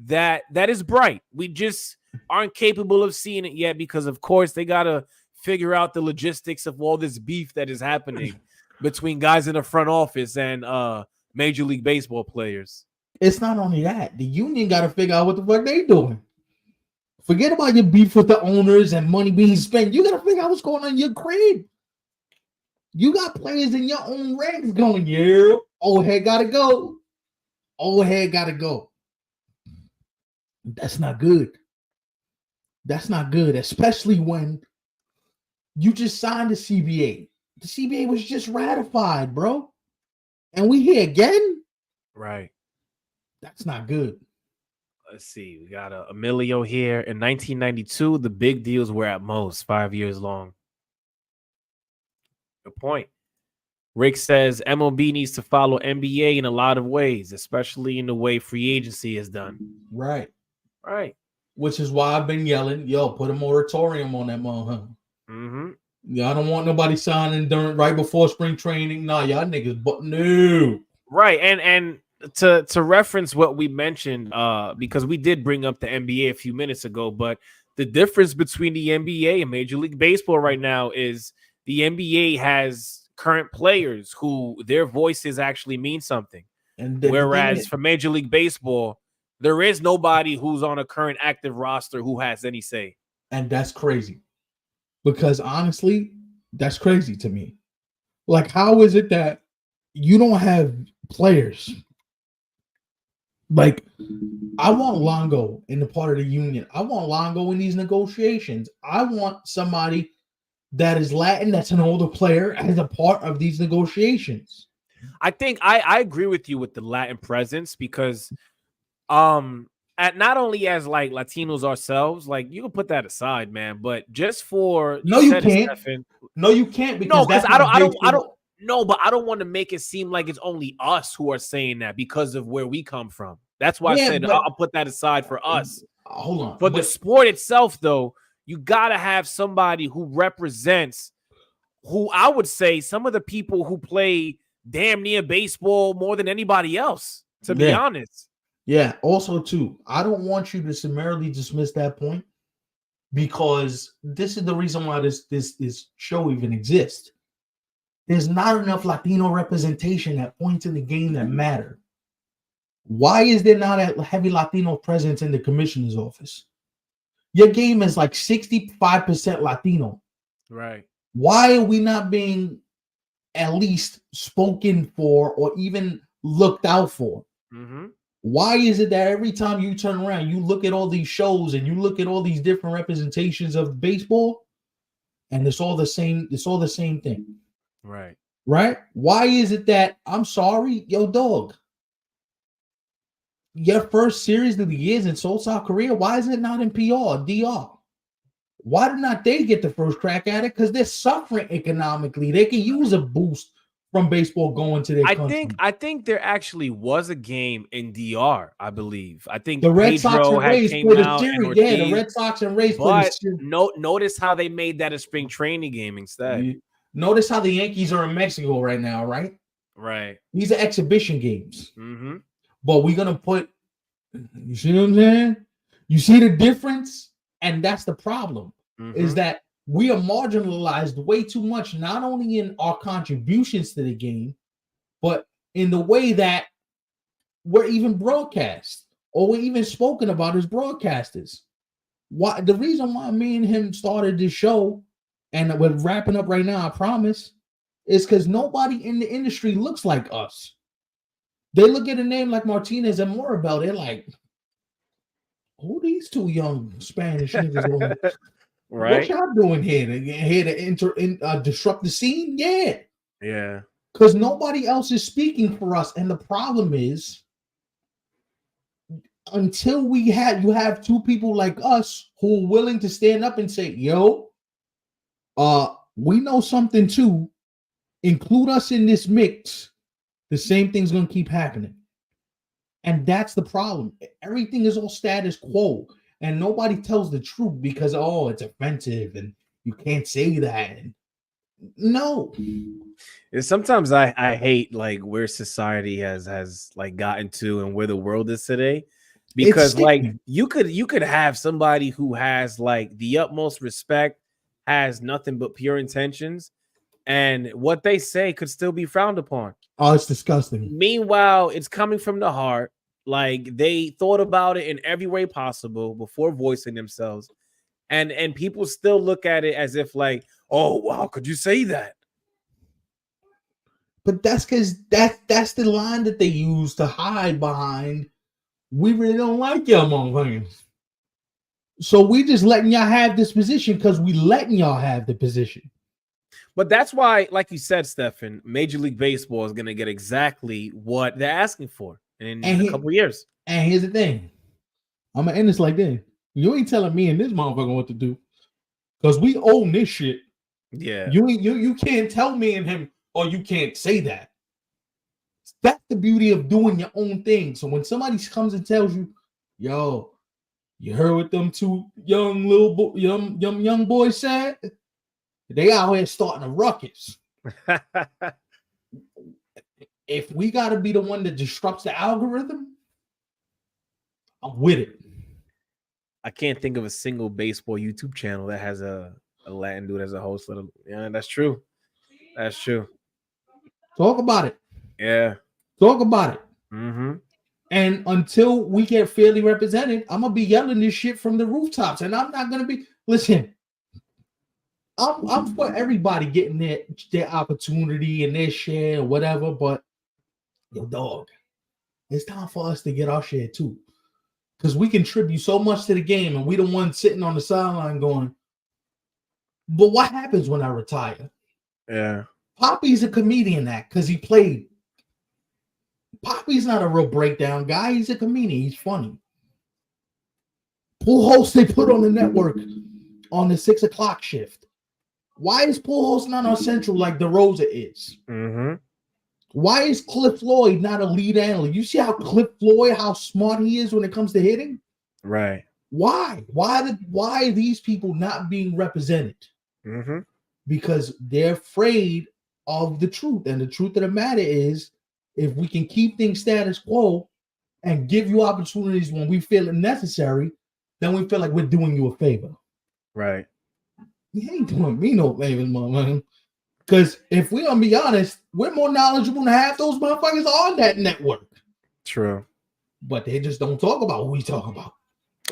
that is bright. We just aren't capable of seeing it yet because, of course, they got to figure out the logistics of all this beef that is happening between guys in the front office and Major League Baseball players. It's not only that. The union got to figure out what the fuck they doing. Forget about your beef with the owners and money being spent. You got to figure out what's going on in your crib. You got players in your own ranks going, yeah, old head got to go. Old head got to go. That's not good. That's not good, especially when you just signed the CBA. The CBA was just ratified, bro. And we here again? Right. That's not good. Let's see. We got Emilio here. In 1992, the big deals were at most 5 years long. Good point. Rick says MLB needs to follow NBA in a lot of ways, especially in the way free agency is done. Right. Right. Which is why I've been yelling, yo, put a moratorium on that motherfucker. Mm-hmm. Yeah, I don't want nobody signing right before spring training. Nah, y'all niggas, but no. Right. And to reference what we mentioned, because we did bring up the NBA a few minutes ago, but the difference between the NBA and Major League Baseball right now is the NBA has current players who their voices actually mean something. Whereas for Major League Baseball, there is nobody who's on a current active roster who has any say. And that's crazy. Because honestly, that's crazy to me. Like, how is it that you don't have players? Like, I want Longo in the part of the union. I want Longo in these negotiations. I want somebody that is Latin, that's an older player, as a part of these negotiations. I think I agree with you with the Latin presence because at not only as like Latinos ourselves, like you can put that aside, man, but just for no, you can't. No, you can't because I don't want to make it seem like it's only us who are saying that because of where we come from. That's why I said I'll put that aside for us. Hold on. For the sport itself, though, you gotta have somebody who represents who I would say some of the people who play damn near baseball more than anybody else, to be honest. Yeah. Also, too, I don't want you to summarily dismiss that point because this is the reason why this show even exists. There's not enough Latino representation at points in the game that matter. Why is there not a heavy Latino presence in the commissioner's office? Your game is like 65% Latino. Right. Why are we not being at least spoken for or even looked out for? Mm-hmm. Why is it that every time you turn around, you look at all these shows and you look at all these different representations of baseball, and it's all the same? It's all the same thing. Right. Right? Why is it that, I'm sorry, yo, dog, your first series of the years in Seoul, South Korea, why is it not in PR, DR? Why did not they get the first crack at it? Because they're suffering economically. They can use a boost from baseball going to their country. I think there actually was a game in DR, I believe. I think the Red Sox and Rays played a series. Yeah, the Red Sox and Rays played a series. Notice how they made that a spring training game instead. Notice how the Yankees are in Mexico right now, right? Right. These are exhibition games. Mm-hmm. But we're going to put, you see what I'm saying? You see the difference? And that's the problem, is that we are marginalized way too much, not only in our contributions to the game, but in the way that we're even broadcast or we're even spoken about as broadcasters. Why the reason why me and him started this show and we're wrapping up right now, I promise, is because nobody in the industry looks like us. They look at a name like Martinez and Morabel, they're like, who these two young Spanish niggas on? What Right? y'all doing here? Here to disrupt the scene? Yeah. Yeah. Because nobody else is speaking for us. And the problem is, until you have two people like us who are willing to stand up and say, yo, we know something too, include us in this mix, the same thing's gonna keep happening. And that's the problem. Everything is all status quo, and nobody tells the truth because it's offensive and you can't say that. No. And sometimes I hate like where society has like gotten to and where the world is today. Because like you could have somebody who has like the utmost respect, has nothing but pure intentions, and what they say could still be frowned upon. Oh, it's disgusting. Meanwhile, it's coming from the heart. Like they thought about it in every way possible before voicing themselves. And people still look at it as if like, oh, wow, could you say that? But that's because that's the line that they use to hide behind. We really don't like y'all motherfuckers. So we just letting y'all have this position because we letting y'all have the position. But that's why, like you said, Stefan, Major League Baseball is going to get exactly what they're asking for in a couple of years. And here's the thing. I'm going to end this like this. You ain't telling me and this motherfucker what to do because we own this shit. Yeah. You can't tell me and him, or you can't say that. That's the beauty of doing your own thing. So when somebody comes and tells you, yo, you heard what them two young boys said? They out here starting a ruckus. If we got to be the one that disrupts the algorithm, I'm with it. I can't think of a single baseball YouTube channel that has a Latin dude as a host. Yeah, that's true. That's true. Talk about it. Yeah. Talk about it. Mm-hmm. And until we get fairly represented, I'm going to be yelling this shit from the rooftops. And I'm not going to be... Listen, I'm for everybody getting their opportunity and their share or whatever, but yo, dog, it's time for us to get our share too. Because we contribute so much to the game and we the ones sitting on the sideline going, but what happens when I retire? Yeah. Poppy's a comedian act because he played. Poppy's not a real breakdown guy. He's a comedian. He's funny. Pujols they put on the network on the 6 o'clock shift. Why is Pujols not on Central like DeRosa is? Mm-hmm. Why is Cliff Floyd not a lead analyst? You see how Cliff Floyd, how smart he is when it comes to hitting? Right. Why? Why are these people not being represented? Mm-hmm. Because they're afraid of the truth. And the truth of the matter is, if we can keep things status quo and give you opportunities when we feel it necessary, then we feel like we're doing you a favor. Right. You ain't doing me no favors, motherfucker. Because if we're gonna be honest, we're more knowledgeable than half those motherfuckers on that network. True. But they just don't talk about what we talk about.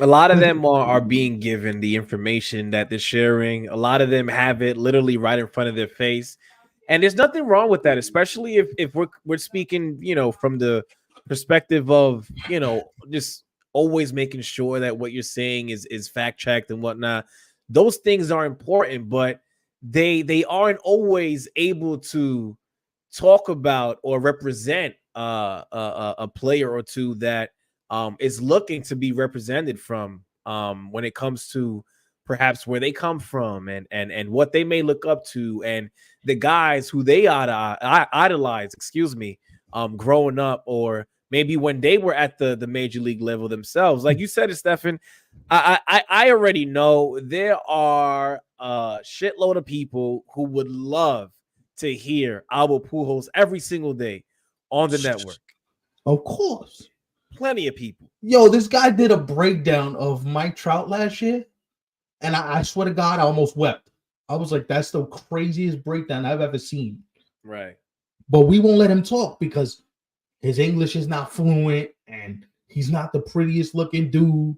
A lot of them are being given the information that they're sharing. A lot of them have it literally right in front of their face. And there's nothing wrong with that, especially if we're speaking, from the perspective of, just always making sure that what you're saying is fact checked and whatnot. Those things are important, but they aren't always able to talk about or represent a player or two that is looking to be represented from when it comes to perhaps where they come from and what they may look up to and the guys who they idolize, growing up, or maybe when they were at the major league level themselves. Like you said it, Stefan, I already know there are a shitload of people who would love to hear Albert Pujols every single day on the network. Of course. Plenty of people. Yo, this guy did a breakdown of Mike Trout last year, and I swear to God, I almost wept. I was like, that's the craziest breakdown I've ever seen. Right. but we won't let him talk because his English is not fluent and he's not the prettiest looking dude.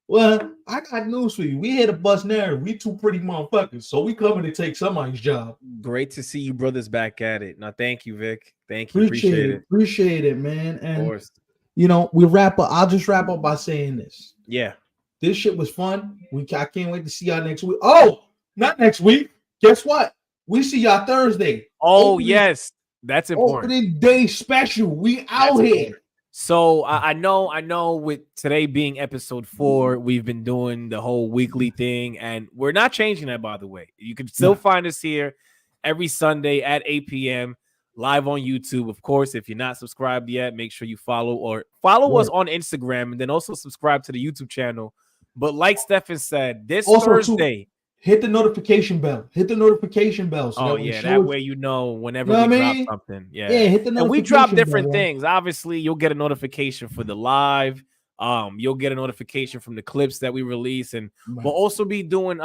Well, I got news for you. We here to bust narrative. We two pretty motherfuckers, so we coming to take somebody's job. Great to see you brothers back at it. Now, thank you, Vic. Thank you. Appreciate it. Appreciate it, man. Of And course. we wrap up. I'll just wrap up by saying this. Yeah. This shit was fun. I can't wait to see y'all next week. Oh, not next week. Guess what? We see y'all Thursday. Oh, yes. That's important. Opening day special. We out here. Important. So I know with today being episode 4, we've been doing the whole weekly thing, and we're not changing that, by the way. You can still find us here every Sunday at 8 p.m. live on YouTube. Of course, if you're not subscribed yet, make sure you follow us on Instagram, and then also subscribe to the YouTube channel. But like Stefan said, this also Thursday, hit the notification bell. Hit the notification bell. So that way you know whenever we drop something. Yeah, hit the notification and we drop different things. Obviously, you'll get a notification for the live. You'll get a notification from the clips that we release, and we'll also be doing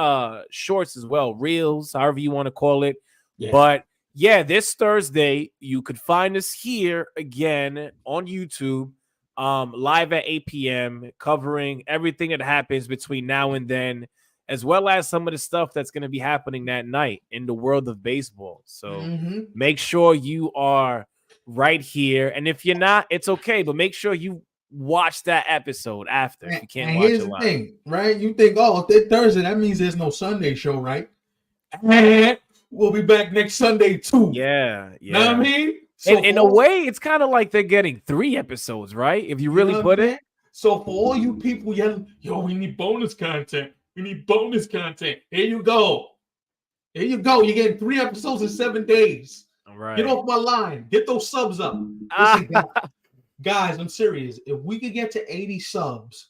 shorts as well, reels, however you want to call it. Yeah. But yeah, this Thursday you could find us here again on YouTube, live at 8 p.m. covering everything that happens between now and then, as well as some of the stuff that's going to be happening that night in the world of baseball. So make sure you are right here. And if you're not, it's okay. But make sure you watch that episode after. If you can't watch it live. Thing, right? You think, oh, if it's Thursday, that means there's no Sunday show, right? We'll be back next Sunday, too. Yeah. Know what I mean? So in a way, it's kind of like they're getting 3 episodes, right? If you really put it. So for all you people yelling, yo, we need bonus content. We need bonus content. Here you go. Here you go. You're getting 3 episodes in 7 days. All right. Get off my line. Get those subs up. Listen, guys, I'm serious. If we could get to 80 subs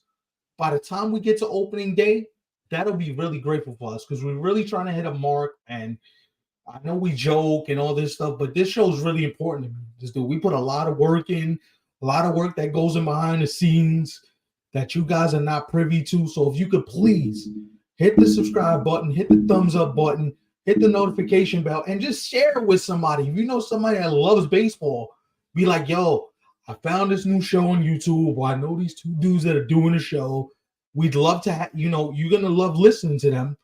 by the time we get to opening day, that'll be really grateful for us because we're really trying to hit a mark. And I know we joke and all this stuff, but this show is really important to me. Just we put a lot of work in, a lot of work that goes in behind the scenes that you guys are not privy to. So if you could please hit the subscribe button, hit the thumbs up button, hit the notification bell, and just share it with somebody. If you know somebody that loves baseball, be like, yo, I found this new show on YouTube. Well, I know these 2 dudes that are doing a show. We'd love to you're going to love listening to them.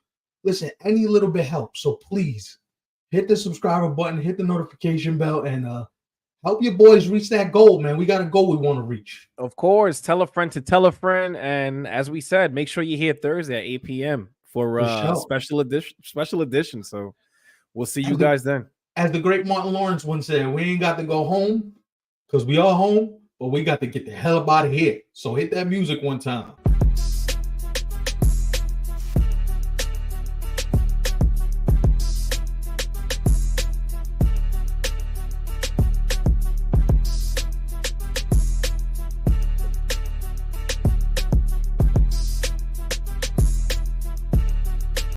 Listen, any little bit helps. So please hit the subscriber button, hit the notification bell, and help your boys reach that goal, man. We got a goal we want to reach. Of course. Tell a friend to tell a friend. And as we said, make sure you're here Thursday at 8 p.m. for special edition. So we'll see you guys then. As the great Martin Lawrence once said, we ain't got to go home because we are home, but we got to get the hell up out of here. So hit that music one time.